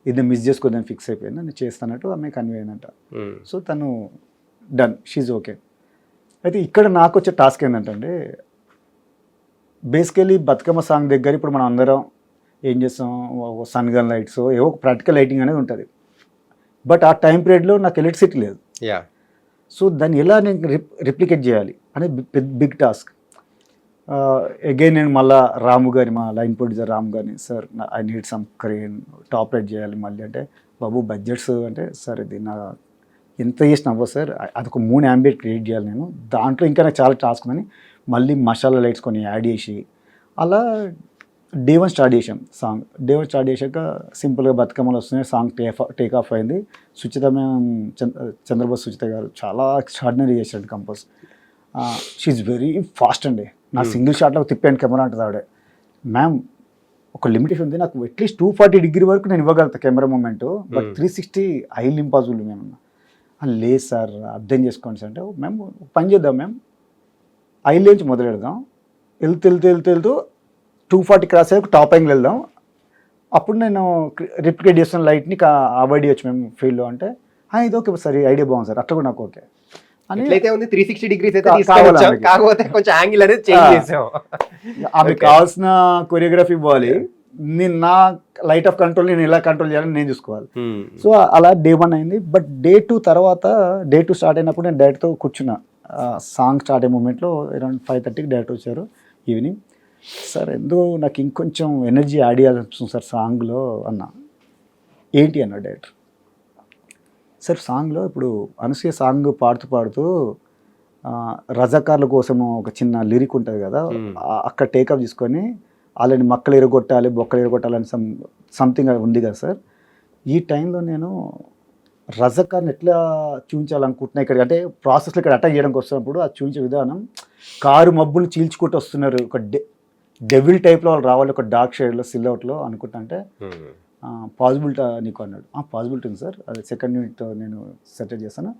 ఇది మిస్ చేసుకోదని ఫిక్స్ అయిపోయింది, నేను చేస్తానట్టు ఆమె కన్వే అయినట్ట. సో తను డన్, షీజ్ ఓకే. అయితే ఇక్కడ నాకు వచ్చే టాస్క్ ఏంటంటే బేసికలీ బతుకమ్మ సాంగ్ దగ్గర ఇప్పుడు మనం అందరం ఏం చేస్తాం, సన్ గన్ లైట్స్ ఏవో ప్రాక్టికల్ లైటింగ్ అనేది ఉంటుంది, బట్ ఆ టైం పీరియడ్లో నాకు ఎలక్ట్రిసిటీ లేదు. సో దాన్ని ఎలా నేను రిప్లికేట్ చేయాలి అనేది బిగ్ టాస్క్. అగైన్ నేను మళ్ళీ రాము గారి, మా లైన్ ప్రొడ్యూసర్ రాము గారిని, sir I need some crane top right చేయాలి మళ్ళీ అంటే, బాబు బడ్జెట్స్ అంటే, సార్ ఇది నా ఎంత చేసిన అవ్వదు సార్, అదొక 3 ambient క్రియేట్ చేయాలి నేను, దాంట్లో ఇంకా నాకు చాలా టాస్క్ ఉందని మళ్ళీ మసాలా లైట్స్ కొన్ని యాడ్ చేసి అలా డే 1 స్టార్ట్ చేసాం సాంగ్. డే 1 స్టార్ట్ చేశాక సింపుల్గా బతుకమ్మలు వస్తున్నాయి, సాంగ్ టేక్ ఆఫ్ అయింది. సుచిత మ్యామ్, చంద్రబోస్ సుచిత గారు చాలా ఎక్స్ట్రాడినరీ చేశాడు కంపోజ్. షీఈ్ వెరీ ఫాస్ట్ అండి, నా సింగిల్ షాట్లో తిప్పాను కెమెరా అంటుంది ఆవిడ. మ్యామ్ ఒక లిమిటేషన్ ఉంది నాకు, అట్లీస్ట్ 240 degree వరకు నేను ఇవ్వగలుగుతా కెమెరా మూమెంట్, బట్ 360 హైల్ ఇంపాసిబుల్ మేము. లేదు సార్ అర్థం చేసుకోండి సార్ అంటే, మేము పని చేద్దాం మ్యామ్, ఐల్ నుంచి మొదలెడదాం, వెళ్తూ 240 క్రాస్ అయ్యి టాప్ యాంగిల్ వెళ్దాం, అప్పుడు నేను రిప్లికేట్ చేస్తున్న లైట్ని అవాయిడ్ చేయొచ్చు మేము ఫీల్డ్లో అంటే, ఇది ఓకే సార్, ఈ ఐడియా బాగుంది సార్, అట్లా కూడా నాకు ఓకే అని. 360 degrees అయితే తీసుకొచ్చాం, కాకపోతే కొంచెం యాంగిల్ అనేది చేంజ్ చేసాం. ఆమెకు కావాల్సిన కొరియోగ్రఫీ ఇవ్వాలి, నేను నా లైట్ ఆఫ్ కంట్రోల్ నేను ఎలా కంట్రోల్ చేయాలని నేను చూసుకోవాలి. సో అలా డే 1 అయింది. బట్ డే 2 తర్వాత, డే 2 స్టార్ట్ అయినప్పుడు నేను డైరెక్ట్తో కూర్చున్నా. సాంగ్ స్టార్ట్ అయ్యే మూమెంట్లో అరౌండ్ 5:30కి డైరెక్ట్ వచ్చారు ఈవినింగ్. సార్ ఎందుకు నాకు ఇంకొంచెం ఎనర్జీ యాడ్ చేయాలనిపిస్తుంది సార్ సాంగ్లో అన్న. ఏంటి అన్న డైరెక్టర్, సార్ సాంగ్లో ఇప్పుడు అనసూయ సాంగ్ పాడుతూ రజాకార్ల కోసము ఒక చిన్న లిరిక్ ఉంటుంది కదా, అక్కడ టేకప్ తీసుకొని వాళ్ళని మక్కలు ఎరగొట్టాలి, బొక్కలు ఎరగొట్టాలని సంథింగ్ ఉంది కదా సార్. ఈ టైంలో నేను రజాకార్ని ఎట్లా చూపించాలనుకుంటున్నా ఇక్కడ అంటే ప్రాసెస్లో ఇక్కడ అటాక్ చేయడానికి వస్తున్నప్పుడు ఆ చూపించే విధానం, కారు మబ్బులు చీల్చుకుంటూ వస్తున్నారు, ఒక డెవిల్ టైప్లో వాళ్ళు రావాలి, ఒక డార్క్ షేడ్లో సిల్అవుట్లో అనుకుంటా అంటే, పాసిబిలిటీ నీకు అన్నాడు. పాసిబిలిటీ ఉంది సార్, అది సెకండ్ యూనిట్ నేను సెటిల్ చేస్తాను,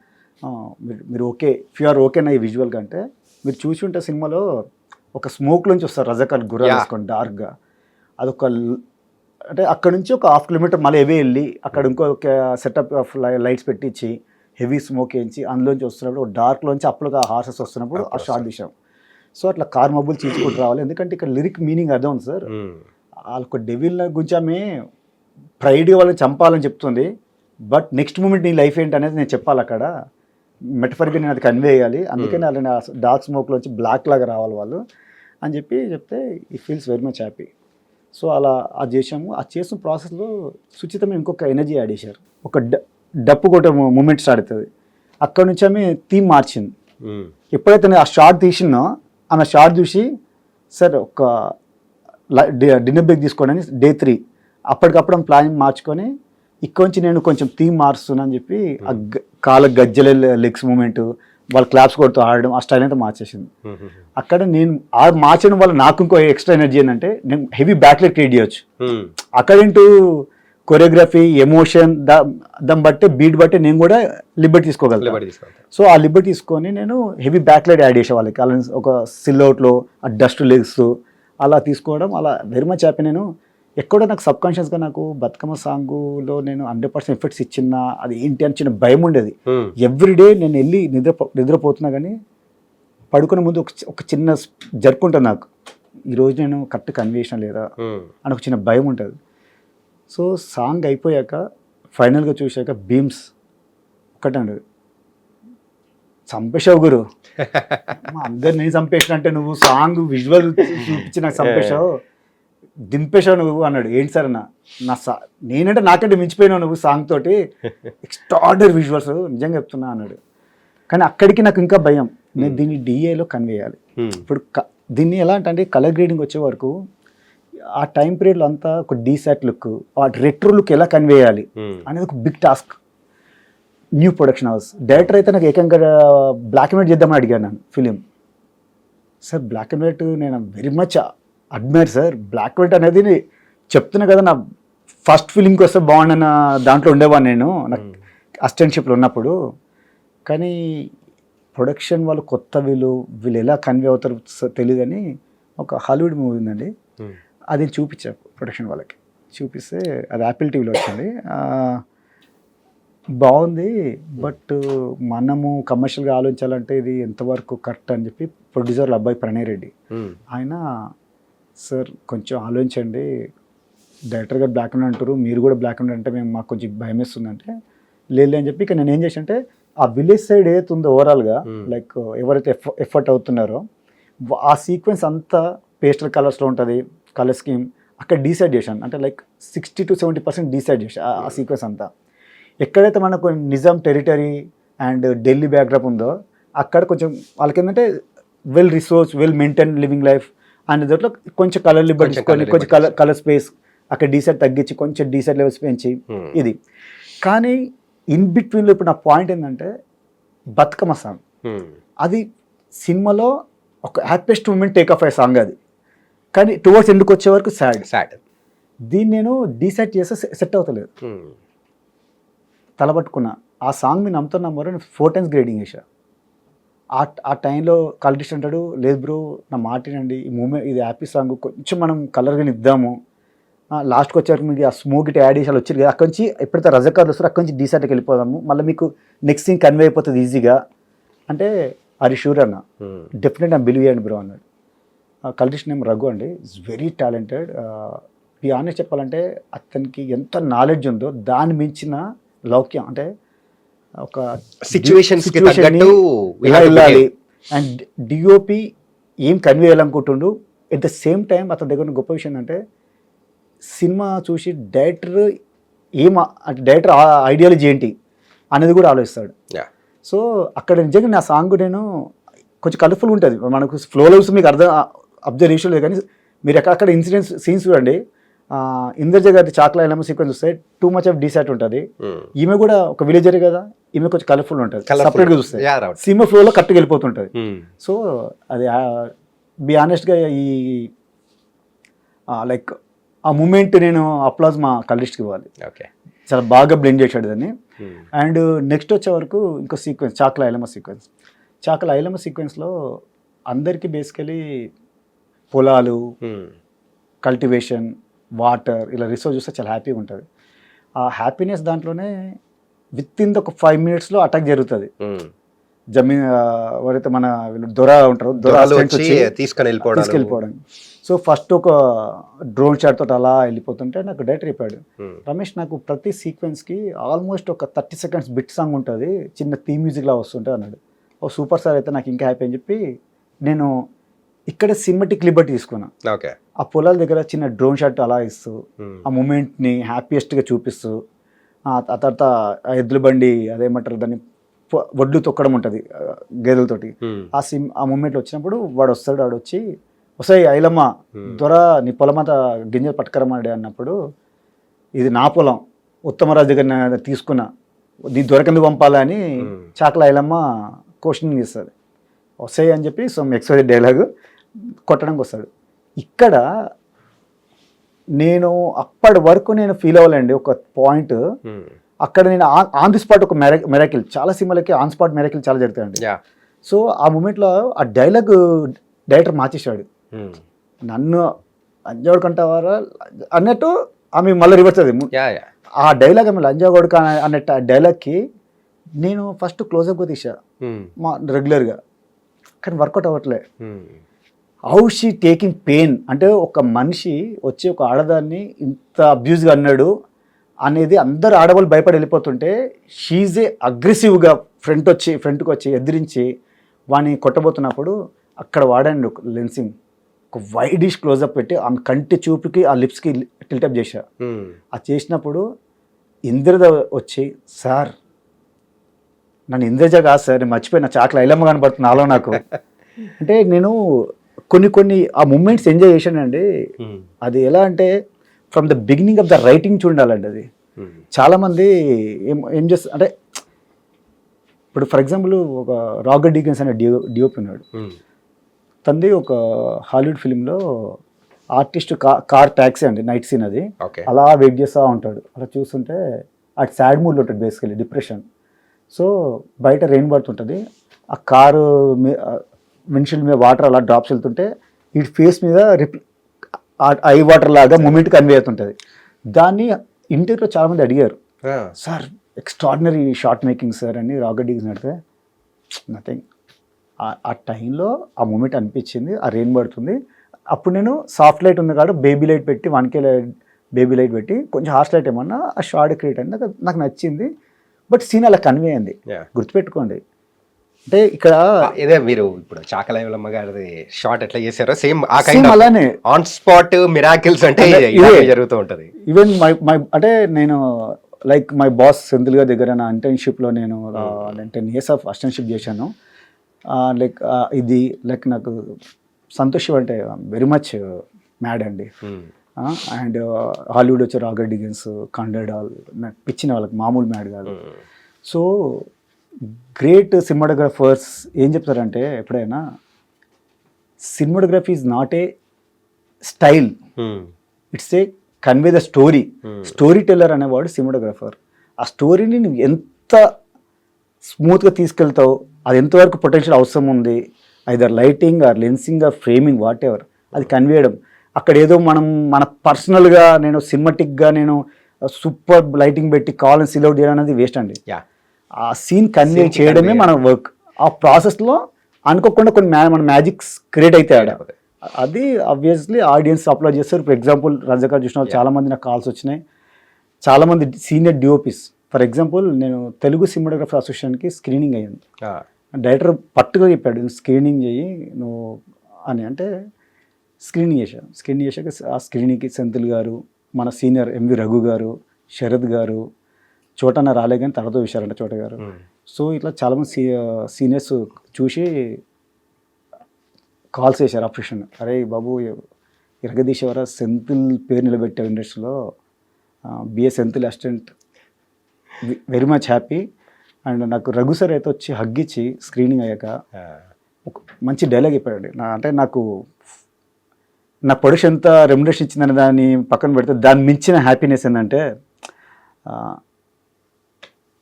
మీరు ఓకే ఇఫ్ యు ఆర్ ఓకేనా ఈ విజువల్గా అంటే. మీరు చూసి ఉంటే సినిమాలో ఒక స్మోక్లోంచి వస్తారు రజాకార్ గుర్రాలు వేసుకొని డార్క్గా, అదొక అంటే అక్కడ నుంచి ఒక 1/2 kilometer మళ్ళీ హెవీ వెళ్ళి అక్కడ ఇంకొక సెటప్ ఆఫ్ లైట్స్ పెట్టించి హెవీ స్మోక్ వేయించి అందులోంచి వస్తున్నప్పుడు డార్క్లోంచి అప్పుడుగా హార్సెస్ వస్తున్నప్పుడు ఆ షాట్ తీసాం. సో అట్లా కార్ మబ్బులు చీల్చుకుంటూ రావాలి, ఎందుకంటే ఇక్కడ లిరిక్ మీనింగ్ అదే ఉంది సార్. వాళ్ళకు డెవిల్ గురించి ఆమె ప్రైడ్గా వాళ్ళని చంపాలని చెప్తుంది, బట్ నెక్స్ట్ మూమెంట్ నీ లైఫ్ ఏంటి అనేది నేను చెప్పాలి అక్కడ, మెటఫరిక్గా నేను అది కన్వే చేయాలి, అందుకని వాళ్ళని డార్క్ స్మోక్లోంచి బ్లాక్ లాగా రావాలి వాళ్ళు అని చెప్తే ఈ feels very much happy. So అలా అది చేసాము. ఆ చేసిన ప్రాసెస్లో సుచిత మేము ఇంకొక ఎనర్జీ యాడ్ చేశారు, ఒక డప్పు కొట్టే మూమెంట్ స్టార్ట్ అవుతుంది, అక్కడ నుంచి ఆమె థీమ్ మార్చింది. ఎప్పుడైతే నేను ఆ షార్ట్ తీసినో ఆమె షార్ట్ చూసి సార్ ఒక డిన్నర్ బ్రేక్ తీసుకోండి అని డే 3 అప్పటికప్పుడు ప్లానింగ్ మార్చుకొని ఇక్కడ నుంచి నేను కొంచెం థీమ్ మారుస్తున్నా అని చెప్పి ఆ కాళ్ళ గజ్జల లెగ్స్ మూమెంట్ వాళ్ళు క్లాప్స్ కొడుతూ ఆడడం ఆ స్టైల్ అయితే మార్చేసింది. అక్కడ నేను ఆ మార్చడం వల్ల నాకు ఇంకో ఎక్స్ట్రా ఎనర్జీ ఏంటంటే నేను హెవీ బ్యాక్లైట్ క్రియేట్ చేయొచ్చు. అకార్డింగ్ టు కొరియోగ్రఫీ, ఎమోషన్, దాన్ని బట్టి బీట్ బట్టి నేను కూడా లిబర్టీ తీసుకోగలను. సో ఆ లిబర్టీ తీసుకొని నేను హెవీ బ్యాక్లైట్ యాడ్ చేసే వాళ్ళకి అలా ఒక సిల్అవుట్లో ఆ డస్ట్ లెగ్స్ అలా తీసుకోవడం, అలా వెరీ మచ్ హ్యాపీ. నేను ఎక్కడో నాకు సబ్కాన్షియస్గా నాకు బతుకమ్మ సాంగులో నేను 100% ఎఫర్ట్స్ ఇచ్చినా అది ఏంటి అని చిన్న భయం ఉండేది. ఎవ్రీడే నేను వెళ్ళి నిద్రపోతున్నా కానీ పడుకునే ముందు ఒక చిన్న జర్క్ ఉంటుంది నాకు, ఈరోజు నేను కరెక్ట్ కన్వేషన్ లేదా అని ఒక చిన్న భయం ఉంటుంది. సో సాంగ్ అయిపోయాక ఫైనల్గా చూశాక బీమ్స్ ఒకటండి చంపేశావు గురు, అందరు నేను చంపేసిన అంటే నువ్వు సాంగ్ విజువల్ చూపించి నాకు చంపేశావు, దింపేశావు నువ్వు అన్నాడు. ఏంటి సార్ నేనంటే నాకంటే మించిపోయినావు నువ్వు సాంగ్ తోటి, ఎక్స్ట్రాడనరీ విజువల్స్ నిజంగా చెప్తున్నా అన్నాడు. కానీ అక్కడికి నాకు ఇంకా భయం, నేను దీన్ని డిఏలో కన్వే చేయాలి. ఇప్పుడు దీన్ని ఎలా అంటే కలర్ గ్రేడింగ్ వచ్చే వరకు ఆ టైం పీరియడ్లో అంతా ఒక డీసెట్ లుక్, ఆ రెట్రో లుక్ ఎలా కన్వే చేయాలి అనేది ఒక big task. New production house director అయితే నాకు ఏకంగా బ్లాక్ అండ్ వైట్ చేద్దామని అడిగాను నేను film. Sir black and white నేను very much admire sir, black and white అనేది చెప్తున్నా కదా, నా ఫస్ట్ ఫిలింకి వస్తే బాగుండన్న దాంట్లో ఉండేవాడిని నేను నాకు అసిస్టెంట్షిప్లో ఉన్నప్పుడు. కానీ ప్రొడక్షన్ వాళ్ళు కొత్త వీళ్ళు ఎలా కన్వే అవుతారో తెలియదు. అని ఒక హాలీవుడ్ మూవీ ఉందండి, అది చూపించారు ప్రొడక్షన్ వాళ్ళకి, చూపిస్తే అది యాపిల్ టీవీలో వచ్చింది. బాగుంది, బట్ మనము కమర్షియల్గా ఆలోచించాలంటే ఇది ఎంతవరకు కరెక్ట్ అని చెప్పి ప్రొడ్యూసర్ అబ్బాయి ప్రణయ్ రెడ్డి ఆయన, సార్ కొంచెం ఆలోచించండి, డైరెక్టర్ గారు బ్లాక్ అండ్ అంటారు, మీరు కూడా బ్లాక్ అండ్ అంటే మేము మాకు కొంచెం భయం వేస్తుందంటే లేదు అని చెప్పి. ఇక నేను ఏం చేసి అంటే ఆ విలేజ్ సైడ్ ఏదైతే ఉందో ఓవరాల్గా లైక్ ఎవరైతే ఎఫర్ట్ అవుతున్నారో ఆ సీక్వెన్స్ అంతా పేస్టల్ కలర్స్లో ఉంటుంది, కలర్ స్కీమ్ అక్కడ డిసైడ్ చేశాను. అంటే లైక్ 60 to 70% డిసైడ్ చేశాను ఆ సీక్వెన్స్ అంతా. ఎక్కడైతే మనకు Nizam territory and Delhi backdrop ఉందో అక్కడ కొంచెం వాళ్ళకి ఏంటంటే well resource, well maintain living life and దాంట్లో కొంచెం కలర్ లిబర్టీస్, కొంచెం కలర్ స్పేస్ అక్కడ డీసైడ్ తగ్గించి కొంచెం డీసైడ్ లెవెల్స్ పెంచి ఇది. కానీ ఇన్ బిట్వీన్లో ఇప్పుడు నా పాయింట్ ఏంటంటే బతుకమ్మ సాంగ్, అది సినిమాలో ఒక హ్యాపీయెస్ట్ మూమెంట్ టేక్ ఆఫ్ అయ్యే సాంగ్ అది, కానీ టువర్డ్స్ ఎందుకు వచ్చే వరకు సాడ్. దీన్ని నేను డీసైడ్ చేస్తే సెట్ అవుతలేదు, తలబట్టుకున్నా. ఆ సాంగ్ మీరు నమ్ముతున్నా నేను 4 times గ్రేడింగ్ చేశా. ఆ టైంలో కలెక్టిస్ట్ అంటాడు, లేదు బ్రో నా మాటినండి, ఈ మూమెంట్ ఇది హ్యాపీ సాంగ్ కొంచెం మనం కలర్గా ఇద్దాము, లాస్ట్కి వచ్చేవరకు మీకు ఆ స్మోక్ ఇట్ యాడ్ చేసి వచ్చింది కదా, అక్కడి నుంచి ఎప్పుడైతే రజకార్లు వస్తారో అక్కడి నుంచి డీసెట్కి వెళ్ళిపోదాము, మళ్ళీ మీకు నెక్స్ట్ సీన్ కన్వే అయిపోతుంది ఈజీగా అంటే అది షూర్ అన్న, డెఫినెట్ నా బిలీవ్ చేయండి బ్రో అన్నాడు. కలెక్టిస్ట్ నేమ్ రఘు అండి, ఇట్స్ వెరీ టాలెంటెడ్. ఈ ఆనెస్ట్ చెప్పాలంటే అతనికి ఎంత నాలెడ్జ్ ఉందో దాన్ని మించిన లౌక్యం, అంటే ఒక సిచ్యువేషన్స్కి వెళ్ళాలి అండ్ డిఓపి ఏం కన్వే చేయాలనుకుంటుండు. ఎట్ ద సేమ్ టైం అతని దగ్గర ఉన్న గొప్ప విషయం ఏంటంటే సినిమా చూసి డైరెక్టర్ అంటే డైరెక్టర్ ఐడియాలజీ ఏంటి అనేది కూడా ఆలోచిస్తాడు. సో అక్కడ నిజంగా నా సాంగ్ నేను కొంచెం కలర్ఫుల్ ఉంటుంది, మనకు ఫ్లోలో మీకు అబ్జర్వేషన్ లేదు, కానీ మీరు ఎక్కడక్కడ ఇన్సిడెంట్స్ సీన్స్ చూడండి. ఇంద్రజ గారి చాక్లా ఎలమ సీక్వెన్స్ వస్తే టూ మచ్ ఆఫ్ డిసైట్ ఉంటుంది. ఈమె కూడా ఒక విలేజర్ కదా, ఈమె కొంచెం కలర్ఫుల్ ఉంటుంది, సపరేట్గా చూస్తే సినిమా ఫ్లోలో కరెక్ట్గా వెళ్ళిపోతుంటుంది. సో అది బి ఆనెస్ట్గా ఈ లైక్ ఆ మూమెంట్ నేను అప్లాజ్ మా కలరిస్ట్కి ఇవ్వాలి, చాలా బాగా బ్లెండ్ చేశాడు దాన్ని. అండ్ నెక్స్ట్ వచ్చే వరకు ఇంకో సీక్వెన్స్ చాక్లా ఐలమ్మ సీక్వెన్స్. చాక్లా ఐలమ్మ సీక్వెన్స్లో అందరికీ బేసికలీ పొలాలు, కల్టివేషన్, వాటర్ ఇలా రిసోర్స్ చూస్తే చాలా హ్యాపీగా ఉంటుంది. ఆ హ్యాపీనెస్ దాంట్లోనే విత్ ఇన్ ఒక 5 minutes అటాక్ జరుగుతుంది. జమీన్ ఎవరైతే మన దొర ఉంటారో తీసుకొని వెళ్ళిపోవడం. సో ఫస్ట్ ఒక డ్రోన్ షాట్ తోటి అలా వెళ్ళిపోతుంటే నాకు డైరెక్టర్ చెప్పాడు, రమేష్ నాకు ప్రతి సీక్వెన్స్కి ఆల్మోస్ట్ ఒక 30 seconds బిట్ సాంగ్ ఉంటుంది, చిన్న థీమ్ మ్యూజిక్లా వస్తుంటుంది అన్నాడు. ఓ సూపర్ సార్ అయితే నాకు ఇంకా హ్యాపీ అని చెప్పి నేను ఇక్కడ సినిమాటిక్ లిబర్టీ తీసుకున్నా. ఆ పొలాల దగ్గర చిన్న డ్రోన్ షాట్ అలా ఇస్తూ ఆ మూమెంట్ని హ్యాపీయెస్ట్గా చూపిస్తూ ఆ తర్వాత ఎద్దుల బండి అదేమంటారు దాన్ని వడ్లు తొక్కడం ఉంటుంది గేదెలతోటి, ఆ మూమెంట్లో వచ్చినప్పుడు వాడు వస్తాడు, వాడు వచ్చి వస్తాయి ఐలమ్మ దొర నీ పొలం అంతా గింజలు పట్టుకరమాడే అన్నప్పుడు ఇది నా పొలం ఉత్తమరాజు దగ్గర తీసుకున్నా నీ దొరకందుకు పంపాలని చాక్ల ఐలమ్మ క్వశ్చనింగ్ ఇస్తుంది. వస్తాయి అని చెప్పి సో ఎక్స్వైజ్ డైలాగ్ కొట్టడానికి వస్తాడు. ఇక్కడ నేను అప్పటి వరకు నేను ఫీల్ అవ్వాలండి ఒక పాయింట్, అక్కడ నేను ఆన్ ది స్పాట్ ఒక మెరాకిల్, చాలా సినిమాలకి ఆన్ స్పాట్ మెరాకిల్ చాలా జరుగుతాయండి. సో ఆ మూమెంట్లో ఆ డైలాగ్ డైరెక్టర్ మార్చేశాడు, నన్ను లంజాగొడుకు అంటావారా అన్నట్టు ఆమె మళ్ళీ రివర్స్ అది ఆ డైలాగ్ ఆమె లంజాగొడుకు అన్నట్టు ఆ డైలాగ్కి నేను ఫస్ట్ క్లోజప్గా తీసా మా రెగ్యులర్గా, కానీ వర్కౌట్ అవ్వట్లే. హౌ షీ టేకింగ్ పెయిన్ అంటే ఒక మనిషి వచ్చి ఒక ఆడదాన్ని ఇంత అబ్యూజ్గా అన్నాడు అనేది అందరు ఆడవాళ్ళు భయపడి వెళ్ళిపోతుంటే షీజ్ ఏ అగ్రెసివ్గా ఫ్రంట్కి వచ్చి ఎదిరించి వాడిని కొట్టబోతున్నప్పుడు అక్కడ వాడండి ఒక లెన్సింగ్, ఒక వైడిష్ క్లోజప్ పెట్టి ఆమె కంటి చూపుకి ఆ లిప్స్కి టిల్టప్ చేశా. అది చేసినప్పుడు ఇంద్రజ వచ్చి, సార్ నన్ను ఇంద్రజ కాదు సార్, నేను మర్చిపోయిన చాకలి ఐలమ్మ కనబడుతుంది నాలో నాకు. అంటే నేను కొన్ని ఆ మూమెంట్స్ ఎంజాయ్ చేశానండి. అది ఎలా అంటే from the beginning of the writing చూడాలండి. అది చాలామంది ఏం చేస్తారు అంటే, ఇప్పుడు ఫర్ ఎగ్జాంపుల్ ఒక రాబర్ట్ డికిన్స్ అనే డిఓపి ఉన్నాడు. తంది ఒక హాలీవుడ్ ఫిలింలో ఆర్టిస్ట్ కార్ ట్యాక్సీ అండి, నైట్ సీన్ అది. అలా వెయిట్ చేస్తూ ఉంటాడు. అలా చూస్తుంటే అటు సాడ్ మూడ్లో ఉంటుంది, బేసికలీ డిప్రెషన్. సో బయట రెయిన్ పడుతుంటుంది, ఆ కారు విండ్షీల్డ్ మీద వాటర్ అలా డ్రాప్స్ వెళ్తుంటే ఈ ఫేస్ మీద ఐ వాటర్ లాగా మూమెంట్ కన్వే అవుతుంటుంది. దాన్ని ఇంటర్వ్యూలో చాలామంది అడిగారు, sir extraordinary short making sir అని రాబర్ట్ డికిన్స్ అడిగితే నథింగ్. ఆ టైంలో ఆ మూమెంట్ అనిపించింది, ఆ రెయిన్ పడుతుంది. అప్పుడు నేను సాఫ్ట్ లైట్ ఉంది కాదు, బేబీ లైట్ పెట్టి 1K బేబీ లైట్ పెట్టి కొంచెం హార్ష్ లైట్ ఏమన్నా ఆ షార్ట్ క్రియేట్ అయింది. నాకు నచ్చింది, బట్ సీన్ అలా కన్వే అయింది. గుర్తుపెట్టుకోండి, అంటే ఇక్కడ ఇదే మీరు ఇప్పుడు చాకలి ఐలమ్మ గారి షార్ట్ ఎట్లా చేశారో సేమ్ ఆ కైండ్ అలానే ఆన్ స్పాట్ మిరాకిల్స్ అంటే జరుగుతూ ఉంటది. ఈవెన్ మై అంటే నేను లైక్ మై బాస్ సెంథిల్ గారి దగ్గర నా ఇంటర్న్షిప్లో నేను 10 years ఆఫ్ అసిస్టెంట్షిప్ చేశాను. లైక్ ఇది లైక్ నాకు సంతోష్ అంటే వెరీ మచ్ మ్యాడ్ అండి. అండ్ హాలీవుడ్ వచ్చే రాబర్ట్ డికిన్స్, కండడాల్ నాకు పిచ్చిన వాళ్ళకి మామూలు మ్యాడ్ కాదు. సో గ్రేట్ సినిమాటోగ్రఫర్స్ ఏం చెప్తారంటే, ఎప్పుడైనా cinematography is not a style, it's a convey the story. Story teller అనేవాడు సినిమాటోగ్రఫర్. ఆ స్టోరీని నువ్వు ఎంత స్మూత్గా తీసుకెళ్తావు, అది ఎంతవరకు పొటెన్షియల్ అవసరం ఉంది, either lighting or lensing or framing whatever, అది కన్వే చేయడం. అక్కడ ఏదో మన పర్సనల్గా నేను సినిమాటిక్గా నేను సూపర్ లైటింగ్ పెట్టి కావాలని సిలౌట్ చేయడం అనేది వేస్ట్ అండి. ఆ సీన్ కన్వే చేయడమే మన వర్క్. ఆ ప్రాసెస్లో అనుకోకుండా కొన్ని మన మ్యాజిక్స్ క్రియేట్ అవుతాయి. అది ఆబ్వియస్లీ ఆడియన్స్ అప్లోడ్ చేస్తారు. ఫర్ ఎగ్జాంపుల్ రజాకార్ చూసిన వాళ్ళు చాలామంది నాకు కాల్స్ వచ్చినాయి, చాలామంది సీనియర్ డిఓపీస్. ఫర్ ఎగ్జాంపుల్ నేను తెలుగు సినిమాటోగ్రఫర్ అసోసియేషన్కి స్క్రీనింగ్ అయ్యింది. డైరెక్టర్ పట్టుగా చెప్పాడు, స్క్రీనింగ్ చేయి నువ్వు అని. అంటే స్క్రీనింగ్ చేశాక ఆ స్క్రీనింగ్కి సెంథిల్ గారు, మన సీనియర్ ఎంవి రఘు గారు, శరత్ గారు, చోటన్న రాలే కానీ తర్వాత చూశారంట చోట గారు. సో ఇట్లా చాలామంది సీనియర్స్ చూసి కాల్స్ చేశారు అప్రిషన్, అరే బాబు ఇరగదీసేవారా, సెంథిల్ పేరు నిలబెట్టావు ఇండస్ట్రీలో, BA Senthil assistant, very much happy. And నాకు రఘు సార్ అయితే వచ్చి హగ్గిచ్చి స్క్రీనింగ్ అయ్యాక ఒక మంచి డైలాగ్ చెప్పాడు. అంటే నాకు నా ప్రొడక్షన్ ఎంత రెమ్యునరేషన్ ఇచ్చిందని దాన్ని పక్కన పెడితే దాన్ని మించిన హ్యాపీనెస్ ఏంటంటే,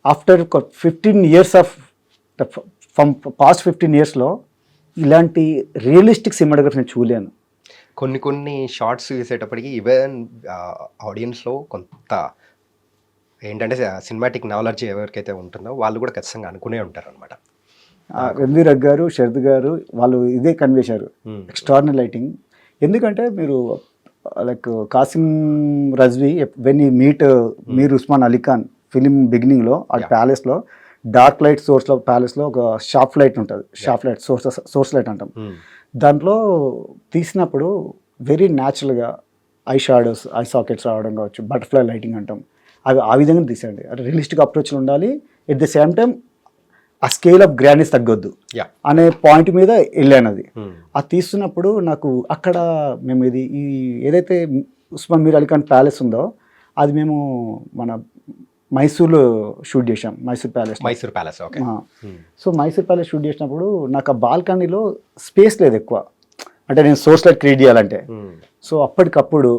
after 15 years of from past 15 yearsలో ఇలాంటి రియలిస్టిక్ సినిమాటోగ్రఫీ నేను చూడలేను. కొన్ని షార్ట్స్ చూసేటప్పటికి ఈవెన్ ఆడియన్స్లో కొంత ఏంటంటే సినిమాటిక్ నాలెడ్జ్ ఎవరికైతే ఉంటుందో వాళ్ళు కూడా ఖచ్చితంగా అనుకునే ఉంటారు అనమాట. ఎంవి రఘు గారు, శరత్ గారు వాళ్ళు ఇదే కన్వేశారు, ఎక్స్ట్రాడినరీ లైటింగ్. ఎందుకంటే మీరు లైక్ కాసిం రజ్వీ వెన్ ఈ మీట్ మీర్ ఉస్మాన్ అలీ ఖాన్ ఫిలిం బిగినింగ్లో ఆ ప్యాలెస్లో డార్క్ లైట్ సోర్స్లో ప్యాలెస్లో ఒక షార్ప్ లైట్ ఉంటుంది, షార్ప్ లైట్ సోర్స్ లైట్ అంటాం. దాంట్లో తీసినప్పుడు వెరీ న్యాచురల్గా ఐ షాడోస్, ఐ సాకెట్స్ రావడం కావచ్చు, బటర్ఫ్లై లైటింగ్ అంటాం, అవి ఆ విధంగా తీసేయండి. అంటే రియలిస్టిక్ అప్రోచ్లు ఉండాలి, ఎట్ ది సేమ్ టైం ఆ స్కేల్ ఆఫ్ గ్రాండ్నెస్ తగ్గొద్దు అనే పాయింట్ మీద వెళ్ళాను. అది తీస్తున్నప్పుడు నాకు అక్కడ మేము ఈ ఏదైతే ఉస్మాన్ మీర్ అలీ ఖాన్ ప్యాలెస్ ఉందో అది మేము మన మైసూర్లో షూట్ చేసాం, Mysore palace. Okay. So Mysore palace shoot చేసినప్పుడు నాకు ఆ బాల్కనీలో స్పేస్ లేదు ఎక్కువ, అంటే నేను సోర్స్ లైట్ క్రియేట్ చేయాలంటే. సో అప్పటికప్పుడు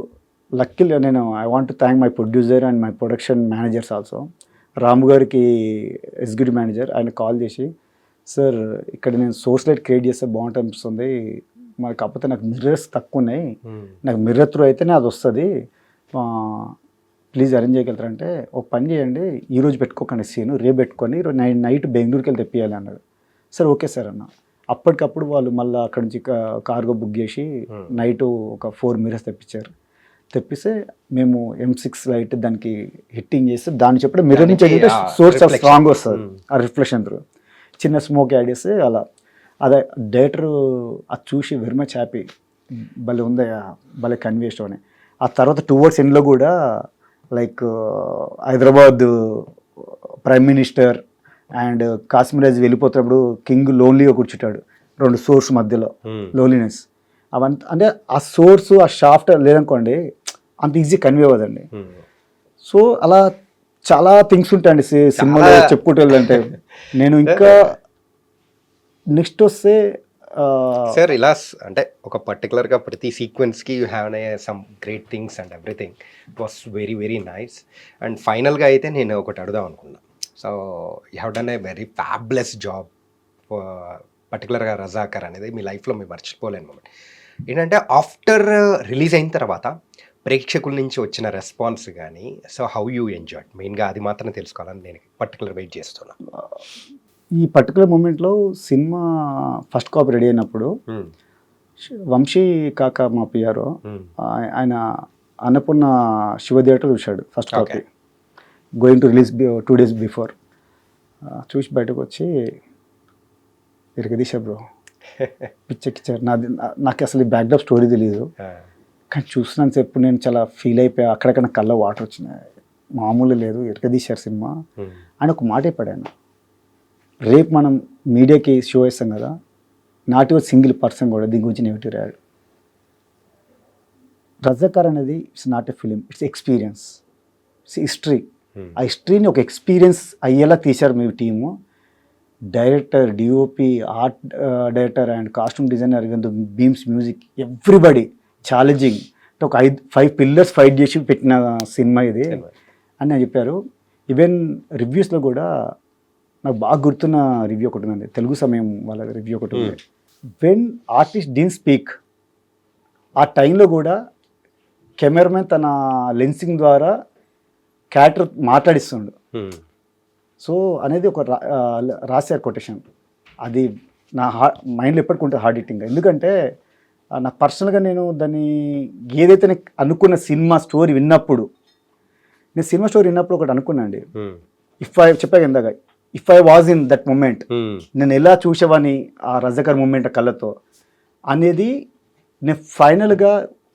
లక్కీగా నేను I want to thank my producer and my production managers also. Ramu గారికి ఎగ్జిక్యూటివ్ మేనేజర్, ఆయన కాల్ చేసి, సార్ ఇక్కడ నేను సోర్స్ లైట్ క్రియేట్ చేస్తే బాగుంటుంది అనిపిస్తుంది, మరి కాకపోతే నాకు మిర్రర్స్ తక్కువ ఉన్నాయి, నాకు మిర్రర్ త్రూ అయితేనే అది వస్తుంది, ప్లీజ్ అరేంజ్ చేయగలుగుతారంటే ఒక పని చేయండి, ఈరోజు పెట్టుకోకండి సీను, రేపు పెట్టుకొని నైట్ బెంగళూరుకి వెళ్ళి తెప్పియాలి అన్నాడు. సార్ ఓకే సార్ అన్న. అప్పటికప్పుడు వాళ్ళు మళ్ళీ అక్కడి నుంచి కార్గో బుక్ చేసి నైట్ ఒక 4 మిర్రర్స్ తెప్పించారు. తెప్పిస్తే మేము M6 లైట్ దానికి హిట్టింగ్ చేస్తే దాన్ని చెప్పడం మిర్రర్ నుంచి దానికి, సోర్స్ ఆఫ్ reflection. స్ట్రాంగ్ వస్తుంది ఆ రిఫ్లెక్షన్ త్రూ చిన్న స్మోక్ యాడ్ చేస్తే అలా అదే డైరెక్టర్ అది చూసి వెరీ మచ్ హ్యాపీ భలే ఉంది భలే కన్వేస్ట్ అని ఆ తర్వాత టువర్డ్స్ ఎండ్లో కూడా like Hyderabad prime minister and కాశ్మీరైజ్ వెళ్ళిపోతున్నప్పుడు కింగ్ లోన్లీగా కూర్చుంటాడు 2 సోర్స్ మధ్యలో లోన్లీనెస్ అవంతా అంటే ఆ సోర్స్ ఆ షాఫ్ట్ లేదనుకోండి అంత ఈజీ కన్వే అవ్వదండి. సో అలా చాలా థింగ్స్ ఉంటాయండి సినిమాలో చెప్పుకుంటూ వెళ్ళాలంటే. నేను ఇంకా నెక్స్ట్ వస్తే సార్ ఇలా అంటే ఒక పర్టికులర్గా ప్రతి సీక్వెన్స్కి you have some great things and everything it was very very nice. And ఫైనల్గా అయితే నేను ఒకటి అడుగుదాం అనుకున్నా. So you have done a very fabulous job పర్టికులర్గా రజాకర్ అనేది మీ లైఫ్లో మీరు మర్చిపోలేని మూమెంట్ ఏంటంటే ఆఫ్టర్ రిలీజ్ అయిన తర్వాత ప్రేక్షకుల నుంచి వచ్చిన రెస్పాన్స్ కానీ సో హౌ యూ ఎంజాయ్ మెయిన్గా అది మాత్రం తెలుసుకోవాలని నేను పర్టికులర్ వెయిట్ చేస్తున్నా. ఈ పర్టికులర్ మూమెంట్లో సినిమా ఫస్ట్ కాపీ రెడీ అయినప్పుడు వంశీ కాక మా పిఆర్ఓ ఆయన అన్నపూర్ణ శివ థియేటర్ చూశాడు first copy going to release 2 days before. చూసి బయటకు వచ్చి ఇరగదీశా బ్రో పిచ్చెక్కిచ్చారు. నాకు అసలు ఈ బ్యాక్డ్రాప్ స్టోరీ తెలియదు కానీ చూసినంత సేపు నేను చాలా ఫీల్ అయిపోయా. అక్కడక్కడ కళ్ళ వాటర్ వచ్చినాయి మామూలు లేదు ఇరగదీశారు సినిమా అని ఒక మాట చెప్పాడు ఆయన. రేపు మనం మీడియాకి షో వేస్తాం కదా నాట్ యువర్ సింగిల్ పర్సన్ కూడా దీని గురించి నెగిటివ్ రాయాడు. రజాకార్ అనేది it's not a film it's experience it's history. ఆ హిస్టరీని ఒక ఎక్స్పీరియన్స్ అయ్యేలా తీశారు మీ team. Director DOP art director and costume designer Bheems music everybody challenging ఒక 5 pillars ఫైట్ చేసి పెట్టిన సినిమా ఇది అని నేను చెప్పారు. ఈవెన్ రివ్యూస్లో కూడా నాకు బాగా గుర్తున్న రివ్యూ ఒకటి ఉంది తెలుగు సమయం వాళ్ళ రివ్యూ ఒకటి ఉంది. వెన్ ఆర్టిస్ట్ డిన్ స్పీక్ ఆ టైంలో కూడా కెమెరామెన్ తన లెన్సింగ్ ద్వారా క్యారెక్టర్ మాట్లాడిస్తుండు. సో అనేది ఒక రాశారు కొటేషన్. అది నా మైండ్లో ఎప్పటికీ ఉంటుంది హార్డ్ హిట్టింగ్. ఎందుకంటే నాకు పర్సనల్గా నేను దాన్ని ఏదైతే నేను అనుకున్న సినిమా స్టోరీ విన్నప్పుడు నేను సినిమా స్టోరీ విన్నప్పుడు ఒకటి అనుకున్నాండి. చెప్పాక ఇందాక if I was in that moment నేను ఎలా చూసేవాని ఆ రజాకర్ మూమెంట్ కళ్ళతో అనేది నేను ఫైనల్గా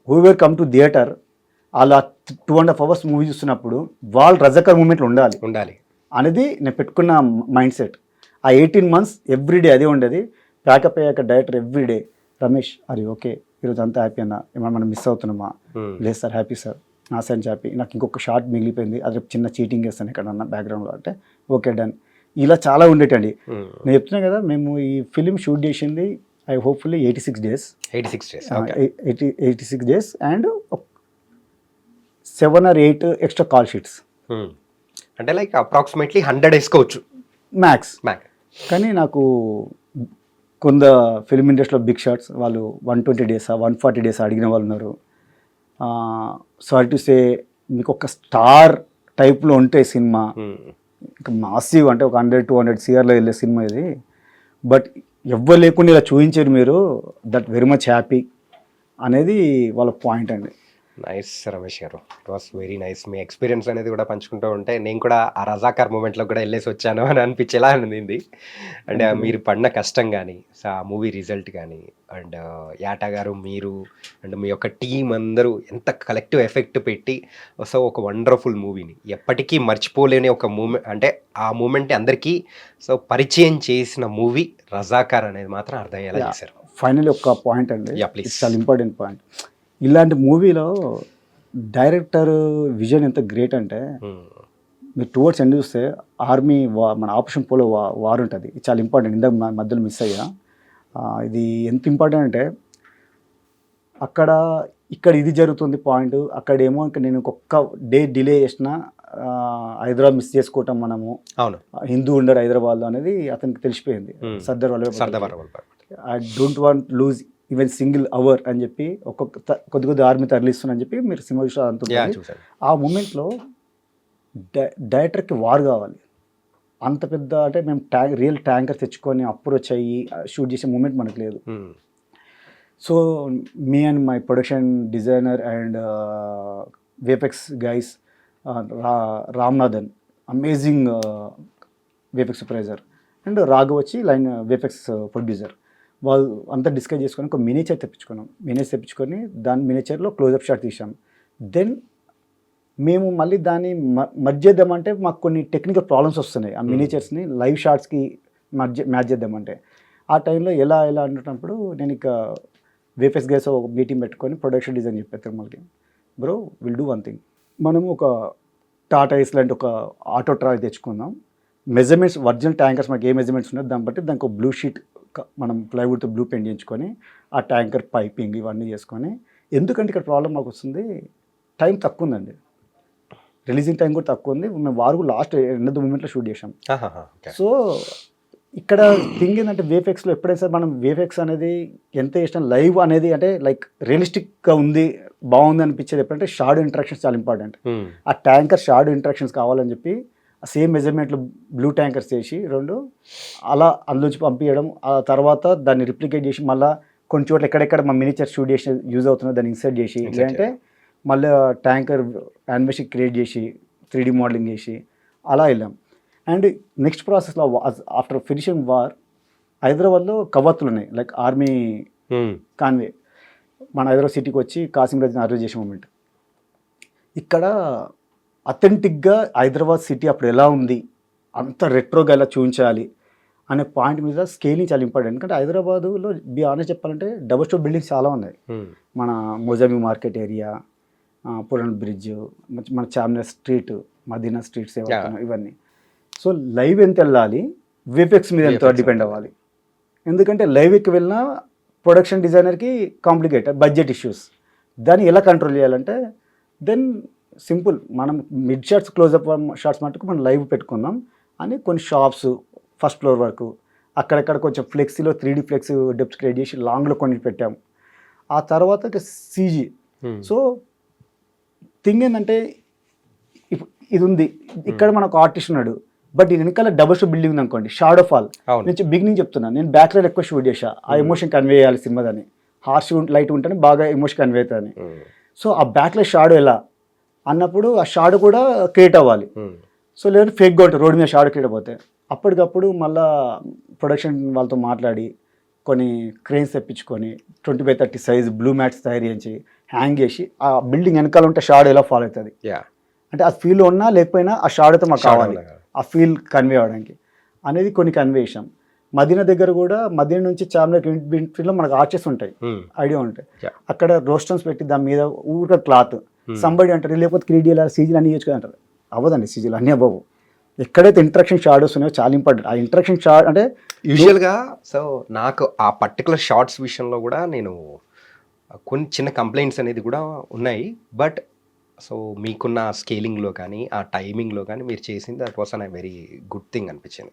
హూవర్ కమ్ టు థియేటర్ అలా 2.5 hours మూవీ చూస్తున్నప్పుడు వాళ్ళు రజాకర్ మూమెంట్లో ఉండాలి అనేది నేను పెట్టుకున్న మైండ్ సెట్. ఆ 18 months ఎవ్రీడే అదే ఉండేది. ప్యాకప్ అయ్యాక డైరెక్టర్ ఎవ్రీడే రమేష్ అది ఓకే ఈరోజు అంతా హ్యాపీ అన్న ఏమన్నా మనం మిస్ అవుతున్నామా లేదు సార్ హ్యాపీ సార్ నా సైన్స్ హ్యాపీ నాకు ఇంకొక షార్ట్ మిగిలిపోయింది అది చిన్న చీటింగ్ చేస్తాను ఎక్కడన్నా బ్యాక్గ్రౌండ్లో అంటే ఓకే డన్. ఇలా చాలా ఉండేటండి. నేను చెప్తున్నా కదా మేము ఈ ఫిలిం షూట్ చేసింది I hopefully 86 days 86 days and 7 or 8 extra call sheets అంటే లైక్ అప్రాక్సిమేట్లీ 100 వేసుకోవచ్చు మ్యాక్స్. కానీ నాకు కొంత ఫిల్మ్ ఇండస్ట్రీలో బిగ్ షాట్స్ వాళ్ళు 120 days 140 days అడిగిన వాళ్ళు ఉన్నారు. సారీ టు సే మీకు ఒక స్టార్ టైప్లో ఉంటే సినిమా ఇంకా మాసివ్ అంటే ఒక 100-200 CRలో వెళ్ళే సినిమా ఇది. బట్ ఎవ్వరు లేకుండా ఇలా చూపించారు మీరు దట్ వెరీ మచ్ హ్యాపీ అనేది వాళ్ళ పాయింట్ అండి. నైస్ రమేష్ గారు it was very nice. Me experience అనేది కూడా పంచుకుంటూ ఉంటే నేను కూడా ఆ రజాకార్ మూమెంట్లో కూడా వెళ్ళేసి వచ్చాను అని అనిపించేలా అనింది. అండ్ మీరు పడిన కష్టం కానీ సో ఆ మూవీ రిజల్ట్ కానీ అండ్ యాటా గారు మీరు అండ్ మీ యొక్క టీం అందరూ ఎంత కలెక్టివ్ ఎఫెక్ట్ పెట్టి సో ఒక వండర్ఫుల్ మూవీని ఎప్పటికీ మర్చిపోలేని ఒక మూమెంట్ అంటే ఆ మూమెంట్ని అందరికీ సో పరిచయం చేసిన మూవీ రజాకార్ అనేది మాత్రం అర్థమయ్యేలా చేశారు. ఫైనల్ ఒక పాయింట్ అండి ప్లీజ్ చాలా ఇంపార్టెంట్ పాయింట్. ఇలాంటి మూవీలో డైరెక్టర్ విజన్ ఎంత గ్రేట్ అంటే మీరు టువర్డ్స్ ఎండ్ చూస్తే ఆర్మీ మన ఆపరేషన్ పోలో వార్ ఉంటుంది. ఇది చాలా ఇంపార్టెంట్. ఇందాక మధ్యలో మిస్ అయ్యా. ఇది ఎంత ఇంపార్టెంట్ అంటే ఇక్కడ ఇది జరుగుతుంది పాయింట్ అక్కడేమో ఇంకా నేను ఒక్క డే డిలే చేసిన హైదరాబాద్ మిస్ చేసుకోవటం మనము అవును హిందూ ఉండరు హైదరాబాద్లో అనేది అతనికి తెలిసిపోయింది. Sardar Vallabhbhai I don't want lose even single hour అని చెప్పి కొద్ది ఆర్మీ తరలిస్తున్నా అని చెప్పి మీరు సినిమా చూసారు అంత. ఆ మూమెంట్లో డైరెక్టర్కి వార్ కావాలి. అంత పెద్ద అంటే మేము రియల్ ట్యాంకర్ తెచ్చుకొని అప్రోచ్ అయ్యి షూట్ చేసే మూమెంట్ మనకు లేదు. So me and my production designer and VFX guys, Ramnathan amazing VFX supervisor, and Raghav వచ్చి లైన్ వేపెక్స్ ప్రొడ్యూసర్. వాళ్ళు అంతా డిస్కస్ చేసుకొని ఒక మినేచర్ తెప్పించుకొని దాని మినేచర్లో క్లోజప్ షాట్ తీసాం. దెన్ మేము మళ్ళీ దాన్ని మర్జ్ చేద్దామంటే మాకు కొన్ని టెక్నికల్ ప్రాబ్లమ్స్ వస్తున్నాయి. ఆ మినేచర్స్ని లైవ్ షాట్స్కి మ్యాచ్ చేద్దామంటే ఆ టైంలో ఎలా అంటున్నప్పుడు నేను ఇక వేపెక్స్ గైస్ ఒక మీటింగ్ పెట్టుకొని ప్రొడక్షన్ డిజైన్ చెప్పాను తిరుమలకి, bro will do one thing, మనము ఒక టాటా ఏస్ లాంటి ఒక ఆటో ట్రాక్ తెచ్చుకుందాం, మెజర్మెంట్స్ ఒరిజినల్ ట్యాంకర్స్ మనకి ఏ మెజర్మెంట్స్ ఉన్నాయో దాన్ని బట్టి దానికి ఒక బ్లూ షీట్ మనం ప్లైవుడ్తో బ్లూ పెయింట్ చేయించుకొని ఆ ట్యాంకర్ పైపింగ్ ఇవన్నీ చేసుకొని, ఎందుకంటే ఇక్కడ ప్రాబ్లం మాకు వస్తుంది, టైం తక్కువ ఉందండి, రిలీజింగ్ టైం కూడా తక్కువ ఉంది, మేము వారు లాస్ట్ ఎండ్ ఆఫ్ ద మూమెంట్లో షూట్ చేసాం. సో ఇక్కడ థింగ్ ఏంటంటే వేఫెక్స్లో ఎప్పుడైనా సరే మనం వేఫెక్స్ అనేది ఎంత ఇష్టం, లైవ్ అనేది అంటే లైక్ రియలిస్టిక్గా ఉంది బాగుంది అనిపించేది ఎప్పుడంటే షాడో ఇంటరాక్షన్స్ చాలా ఇంపార్టెంట్. ఆ ట్యాంకర్ షాడో ఇంటరాక్షన్స్ కావాలని చెప్పి ఆ సేమ్ మెజర్మెంట్లో బ్లూ ట్యాంకర్స్ చేసి రెండు అలా అందులోంచి పంపించడం, ఆ తర్వాత దాన్ని రిప్లికేట్ చేసి మళ్ళీ కొన్ని చోట్ల ఎక్కడెక్కడ మా మినిచర్ షూట్ చేసి యూజ్ అవుతుందో దాన్ని ఇన్సర్ట్ చేసి, లేదంటే మళ్ళీ ట్యాంకర్ యానిమేషన్ క్రియేట్ చేసి 3D మోడలింగ్ చేసి అలా వెళ్ళాం. అండ్ నెక్స్ట్ ప్రాసెస్లో ఆఫ్టర్ ఫినిషింగ్ వార్ హైదరాబాద్లో కవాతులు ఉన్నాయి, లైక్ ఆర్మీ కాన్వే మన హైదరాబాద్ సిటీకి వచ్చి కాసిం రాజ్ని అరెస్ట్ చేసే మూమెంట్. ఇక్కడ అథెంటిక్గా హైదరాబాద్ సిటీ అప్పుడు ఎలా ఉంది, అంత రెట్రోగా ఎలా చూపించాలి అనే పాయింట్ మీద స్కేలింగ్ చాలా ఇంపార్టెంట్. ఎందుకంటే హైదరాబాదులో బి ఆనెస్ట్ చెప్పాలంటే డబుల్ స్టోర్ బిల్డింగ్స్ చాలా ఉన్నాయి. మన మొజామి మార్కెట్ ఏరియా, పురాణ్ బ్రిడ్జ్, మన చార్మినార్ స్ట్రీట్, మదీనా స్ట్రీట్స్ ఇవన్నీ. సో లైవ్ ఎంత వెళ్ళాలి, విఎఫ్ఎక్స్ మీద ఎంత డిపెండ్ అవ్వాలి. ఎందుకంటే లైవ్కి వెళ్ళినా ప్రొడక్షన్ డిజైనర్కి కాంప్లికేటెడ్ బడ్జెట్ ఇష్యూస్, దాన్ని ఎలా కంట్రోల్ చేయాలంటే దెన్ సింపుల్, మనం మిడ్ షాట్స్ క్లోజ్అప్ షాట్స్ మటుకు మనం లైవ్ పెట్టుకుందాం అని కొన్ని షాప్స్ ఫస్ట్ ఫ్లోర్ వరకు అక్కడక్కడ కొంచెం ఫ్లెక్సీలో 3D ఫ్లెక్స్ డెప్త్ క్రియేట్ చేసి లాంగ్లో కొన్ని పెట్టాం. ఆ తర్వాత సీజీ. సో థింగ్ ఏంటంటే ఇది ఉంది, ఇక్కడ మనకు ఆర్టిస్ట్ ఉన్నాడు, బట్ దీని వెనకాల డబుల్ షో బిల్డింగ్ ఉంది అనుకోండి, షాడో ఫాల్. నేను బిగినింగ్ చెప్తున్నాను, నేను బ్యాక్ లైట్ ఎక్కువ షూట్ చేసా, ఆ ఎమోషన్ కన్వే చేయాలి సినిమా దాన్ని, హార్ష్ లైట్ ఉంటేనే బాగా ఎమోషన్ కన్వే అవుతుంది. సో ఆ బ్యాక్ లైట్ షాడో ఎలా అన్నప్పుడు ఆ షాడో కూడా క్రియేట్ అవ్వాలి. సో లేదంటే ఫేక్గా ఉంటుంది రోడ్డు మీద షాడో క్రియేట్ అయిపోతే, అప్పటికప్పుడు మళ్ళీ ప్రొడక్షన్ వాళ్ళతో మాట్లాడి కొన్ని క్రెయిన్స్ తెప్పించుకొని 20x30 సైజ్ బ్లూ మ్యాట్స్ తయారు చేసి హ్యాంగ్ చేసి ఆ బిల్డింగ్ వెనకాల ఉంటే షాడో ఎలా ఫాలో అవుతుంది అంటే ఆ ఫీల్ ఉన్నా లేకపోయినా ఆ షాడోతో మాకు కావాలి, ఆ ఫీల్ కన్వే అవ్వడానికి అనేది కొన్ని కన్వే చేసాం. మదీనా దగ్గర కూడా మదీనా నుంచి చార్మినార్ ఇంట్లో మనకు ఆర్చెస్ ఉంటాయి, ఐడియా ఉంటాయి, అక్కడ రోస్టన్స్ పెట్టి దాని మీద ఊరిక క్లాత్ సంబడి అంటారు, లేకపోతే 3D సీజీలు అన్నీ చేసుకుని అంటారు. అవ్వదండి, సీజీలు అన్నీ అవ్వవు. ఎక్కడైతే ఇంటరాక్షన్ షాడోస్ ఉన్నాయో చాలా ఇంపార్టెంట్. ఆ ఇంటరాక్షన్ షాట్ అంటే యూజువల్గా సో నాకు ఆ పర్టికులర్ షార్ట్స్ విషయంలో కూడా నేను కొన్ని చిన్న కంప్లైంట్స్ అనేది కూడా ఉన్నాయి. బట్ సో మీకున్న స్కేలింగ్లో కానీ ఆ టైమింగ్లో కానీ మీరు చేసింది that was an very good thing అనిపించింది.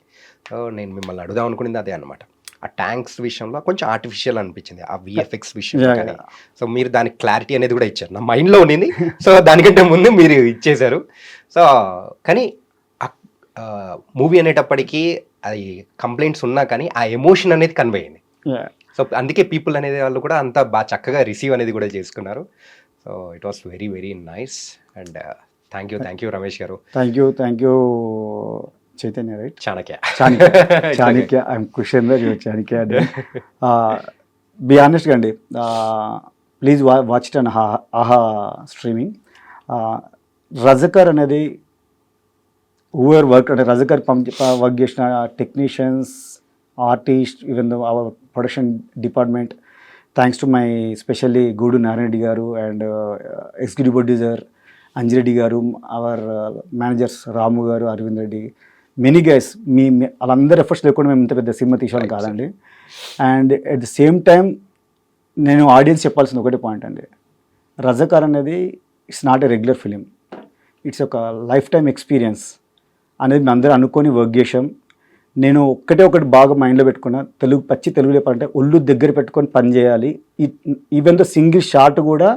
సో నేను మిమ్మల్ని అడుగుదాం అనుకునేది అదే అనమాట. ఆ ట్యాంక్స్ విషయంలో కొంచెం ఆర్టిఫిషియల్ అనిపించింది, ఆ విఎఫ్ఎక్స్ విషయంలో కానీ. సో మీరు దానికి క్లారిటీ అనేది కూడా ఇచ్చారు, నా మైండ్లో ఉండింది. సో దానికంటే ముందు మీరు ఇచ్చేశారు. సో కానీ మూవీ అనేటప్పటికీ అది కంప్లైంట్స్ ఉన్నా కానీ ఆ ఎమోషన్ అనేది కన్వే అయింది. సో అందుకే పీపుల్ అనేది వాళ్ళు కూడా అంత బాగా చక్కగా రిసీవ్ అనేది కూడా చేసుకున్నారు. So it was very very nice and thank you Ramesh garu. Thank you Chaitanya, right? Chanakya I'm Kushender, Chanakya. Be ఆనెస్ట్గా అండి, please watch it and Aha streaming. Razakar అనేది హూవర్ వర్క్ అంటే రజకర్ వర్క్ చేసిన technicians, artist, even our production department, thanks to my specially Gudur Narayana Reddy గారు and executive producer Anji Reddy గారు, hour managers రాము గారు, Arvind Reddy, many guys. వాళ్ళందరూ efforts లేకుండా మేము ఇంత పెద్ద సినిమా తీసాం కాదండి. And at the same time నేను ఆడియన్స్ చెప్పాల్సిన ఒకటే పాయింట్ అండి, రజకార్ అనేది it's not a regular film, it's ఒక లైఫ్ టైమ్ ఎక్స్పీరియన్స్ అనేది మేము అందరూ అనుకొని వర్క్ చేసాం. నేను ఒకటి బాగా మైండ్లో పెట్టుకున్నా, పచ్చి తెలుగు చెప్పాలంటే ఒళ్ళు దగ్గర పెట్టుకొని పని చేయాలి. ఈవెన్ దో సింగిల్ షాట్ కూడా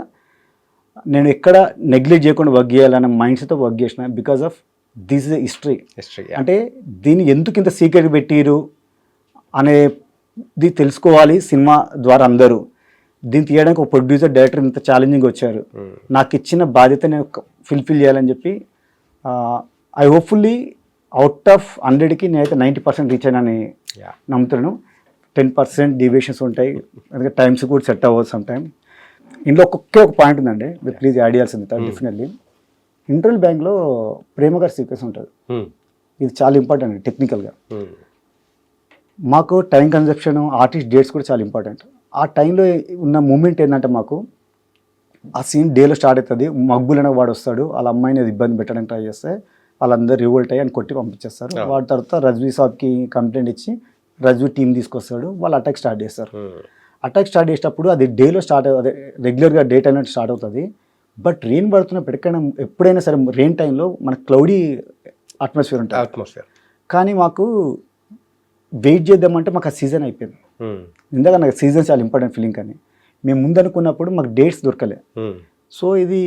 నేను ఎక్కడ నెగ్లెక్ట్ చేయకుండా వర్క్ చేయాలన్న మైండ్ సెట్తో వర్క్ చేసిన. Because of this is history. అంటే దీన్ని ఎందుకు ఇంత సీక్రెట్ పెట్టిరు అనేది తెలుసుకోవాలి సినిమా ద్వారా అందరూ. దీన్ని తీయడానికి ఒక ప్రొడ్యూసర్ డైరెక్టర్ ఇంత ఛాలెంజింగ్ వచ్చారు, నాకు ఇచ్చిన బాధ్యత నేను ఫుల్ఫిల్ చేయాలని చెప్పి ఐ హోప్ఫుల్లీ అవుట్ ఆఫ్ 100కి నేనైతే 90% రీచ్ అయినని నమ్ముతున్నాను. 10% డీవియేషన్స్ ఉంటాయి, ఎందుకంటే టైమ్స్ కూడా సెట్ అవ్వదు సమ్ టైమ్. ఇందులో ఒక పాయింట్ ఉందండి, మీరు ప్లీజ్ యాడ్ చేయాల్సింది డెఫినెట్లీ. ఇంటర్వల్ బ్యాంక్లో ప్రేమ గారి సీక్వెన్స్ ఉంటుంది, ఇది చాలా ఇంపార్టెంట్ అండి టెక్నికల్గా. మాకు టైం కన్జప్షన్, ఆర్టిస్ట్ డేట్స్ కూడా చాలా ఇంపార్టెంట్. ఆ టైంలో ఉన్న మూమెంట్ ఏంటంటే మాకు ఆ సీన్ డేలో స్టార్ట్ అవుతుంది, మగ్గులనే వాడు వస్తాడు, వాళ్ళ అమ్మాయిని ఇబ్బంది పెట్టడానికి ట్రై చేస్తే వాళ్ళందరూ రివోల్ట్ అయ్యి అని కొట్టి పంపించేస్తారు. వాడి తర్వాత రజ్వీ సాబ్కి కంప్లైంట్ ఇచ్చి రజ్వీ టీం తీసుకొస్తాడు, వాళ్ళు అటాక్ స్టార్ట్ చేస్తారు. అటాక్ స్టార్ట్ చేసేటప్పుడు అది డేలో స్టార్ట్ అదే రెగ్యులర్గా డే టైంలో స్టార్ట్ అవుతుంది. బట్ రెయిన్ పడుతున్నప్పుడు ఎప్పుడైనా సరే రెయిన్ టైంలో మనకు క్లౌడీ అట్మాస్ఫియర్ ఉంటుంది. కానీ మాకు వెయిట్ చేద్దామంటే మాకు ఆ సీజన్ అయిపోయింది. ఇందాక నాకు సీజన్ చాలా ఇంపార్టెంట్ ఫీలింగ్, కానీ మేము ముందు అనుకున్నప్పుడు మాకు డేట్స్ దొరకలే. సో ఇది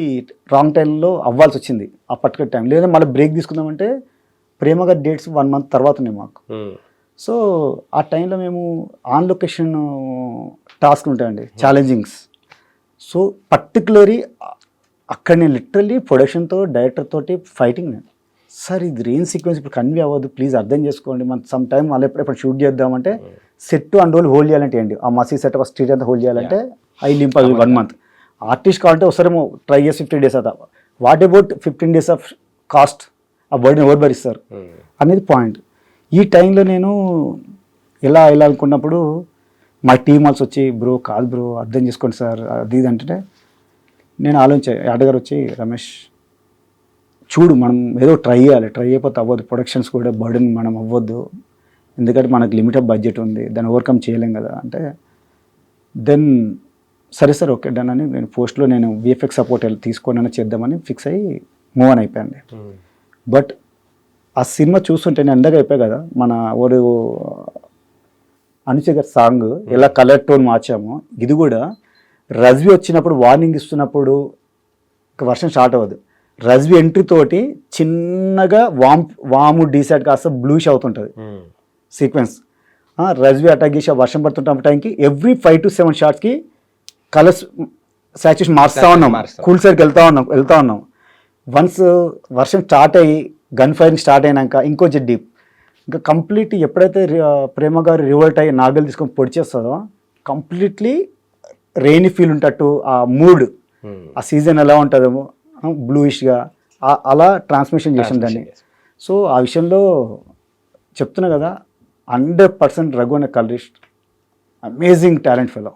రాంగ్ టైంలో అవ్వాల్సి వచ్చింది ఆ పర్టికులర్ టైం. లేదా మళ్ళీ బ్రేక్ తీసుకుందామంటే ప్రేమగా డేట్స్ 1 month తర్వాత ఉన్నాయి మాకు. సో ఆ టైంలో మేము ఆన్ లొకేషన్ టాస్క్ ఉంటాయండి, ఛాలెంజింగ్స్. సో పర్టికులర్లీ అక్కడ నేను లిటరల్లీ ప్రొడక్షన్తో డైరెక్టర్ తోటి ఫైటింగ్. నేను సార్ ఇది రెయిన్ సీక్వెన్స్ ఇప్పుడు కన్వే అవ్వదు, ప్లీజ్ అర్థం చేసుకోండి, మనం సమ్ టైం మళ్ళీ ఎప్పుడు షూట్ చేద్దామంటే సెట్ అండ్ హోల్ హోల్డ్ చేయాలంటే ఏంటి, ఆ మసీ సెట్ స్ట్రీట్ అంతా హోల్డ్ చేయాలంటే ఐ లింపాల్ 1 month. ఆర్టిస్ట్ కావాలంటే వస్తారేమో ట్రై చేసి 15 days అవుతా. What about 15 days of cost, ఆ బర్డెన్ ఎవరు భరిస్తారు అనేది పాయింట్. ఈ టైంలో నేను ఎలా అనుకున్నప్పుడు మా టీమ్ ఆల్సో వచ్చి బ్రో కాదు బ్రో అర్థం చేసుకోండి సార్ అది ఇది అంటే నేను ఆలోచించాను. యాడగారు వచ్చి రమేష్ చూడు మనం ఏదో ట్రై చేయాలి, ట్రై అయిపోతే అవ్వదు, ప్రొడక్షన్స్ కూడా బర్డెన్ మనం అవ్వద్దు, ఎందుకంటే మనకు లిమిట్ ఆఫ్ బడ్జెట్ ఉంది, దాన్ని ఓవర్కమ్ చేయలేం కదా అంటే దెన్ సరే సార్ ఓకే డన్ అని నేను పోస్ట్లో నేను విఎఫ్ఎక్స్ సపోర్ట్ తీసుకొని చేద్దామని ఫిక్స్ అయ్యి మూవ్ అని అయిపోయింది. బట్ ఆ సినిమా చూస్తుంటే నేను ఎందాక అయిపోయాయి కదా, మన ఓడు అనుచ గారి సాంగ్ ఎలా కలర్ టోన్ మార్చామో ఇది కూడా రజ్వీ వచ్చినప్పుడు వార్నింగ్ ఇస్తున్నప్పుడు వర్షం స్టార్ట్ అవ్వదు, రజ్వీ ఎంట్రీ తోటి చిన్నగా వాము డీసైడ్ కాస్త బ్లూష్ అవుతుంటుంది సీక్వెన్స్. రజ్వీ అటాక్ చేసి వర్షం పడుతుంటే టైంకి ఎవ్రీ 5 to 7 షాట్స్కి కలర్స్ సాచురేషన్ మారుస్తూ ఉన్నాం, కూల్ సైడ్కి వెళ్తా ఉన్నాం. వన్స్ వర్షం స్టార్ట్ అయ్యి గన్ ఫైరింగ్ స్టార్ట్ అయినాక ఇంకొంచెం డీప్, ఇంకా కంప్లీట్ ఎప్పుడైతే ప్రేమ గారు రివోల్ట్ అయ్యి నాగలు తీసుకొని పొడిచేస్తుందో కంప్లీట్లీ రెయినీ ఫీల్ ఉంటట్టు ఆ మూడ్, ఆ సీజన్ ఎలా ఉంటుందో బ్లూయిష్గా అలా ట్రాన్స్మిషన్ చేసాం దాన్ని. సో ఆ విషయంలో చెప్తున్నా కదా 100% రఘు అనే కలరిస్ట్ అమేజింగ్ టాలెంట్ ఫెలో.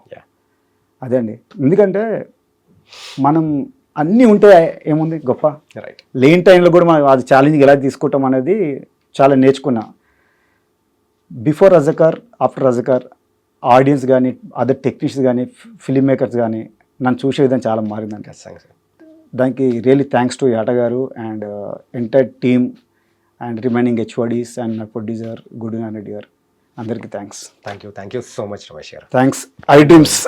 అదే అండి, ఎందుకంటే మనం అన్నీ ఉంటే ఏముంది గొప్ప, లేని టైంలో కూడా మనం అది ఛాలెంజ్ ఎలా తీసుకుంటాం అనేది చాలా నేర్చుకున్నా. బిఫోర్ రజకార్ ఆఫ్టర్ రజకార్ ఆడియన్స్ కానీ అదర్ టెక్నీషియన్స్ కానీ ఫిలిం మేకర్స్ కానీ నన్ను చూసే విధంగా చాలా మారిందండి. దానికి really thanks to Yata garu and entire team and remaining HODs and నా ప్రొడ్యూసర్ గుడినారాయణ రెడ్డి గారు, అందరికీ thanks. Thank you so much Ramesh garu. Thanks I dreams.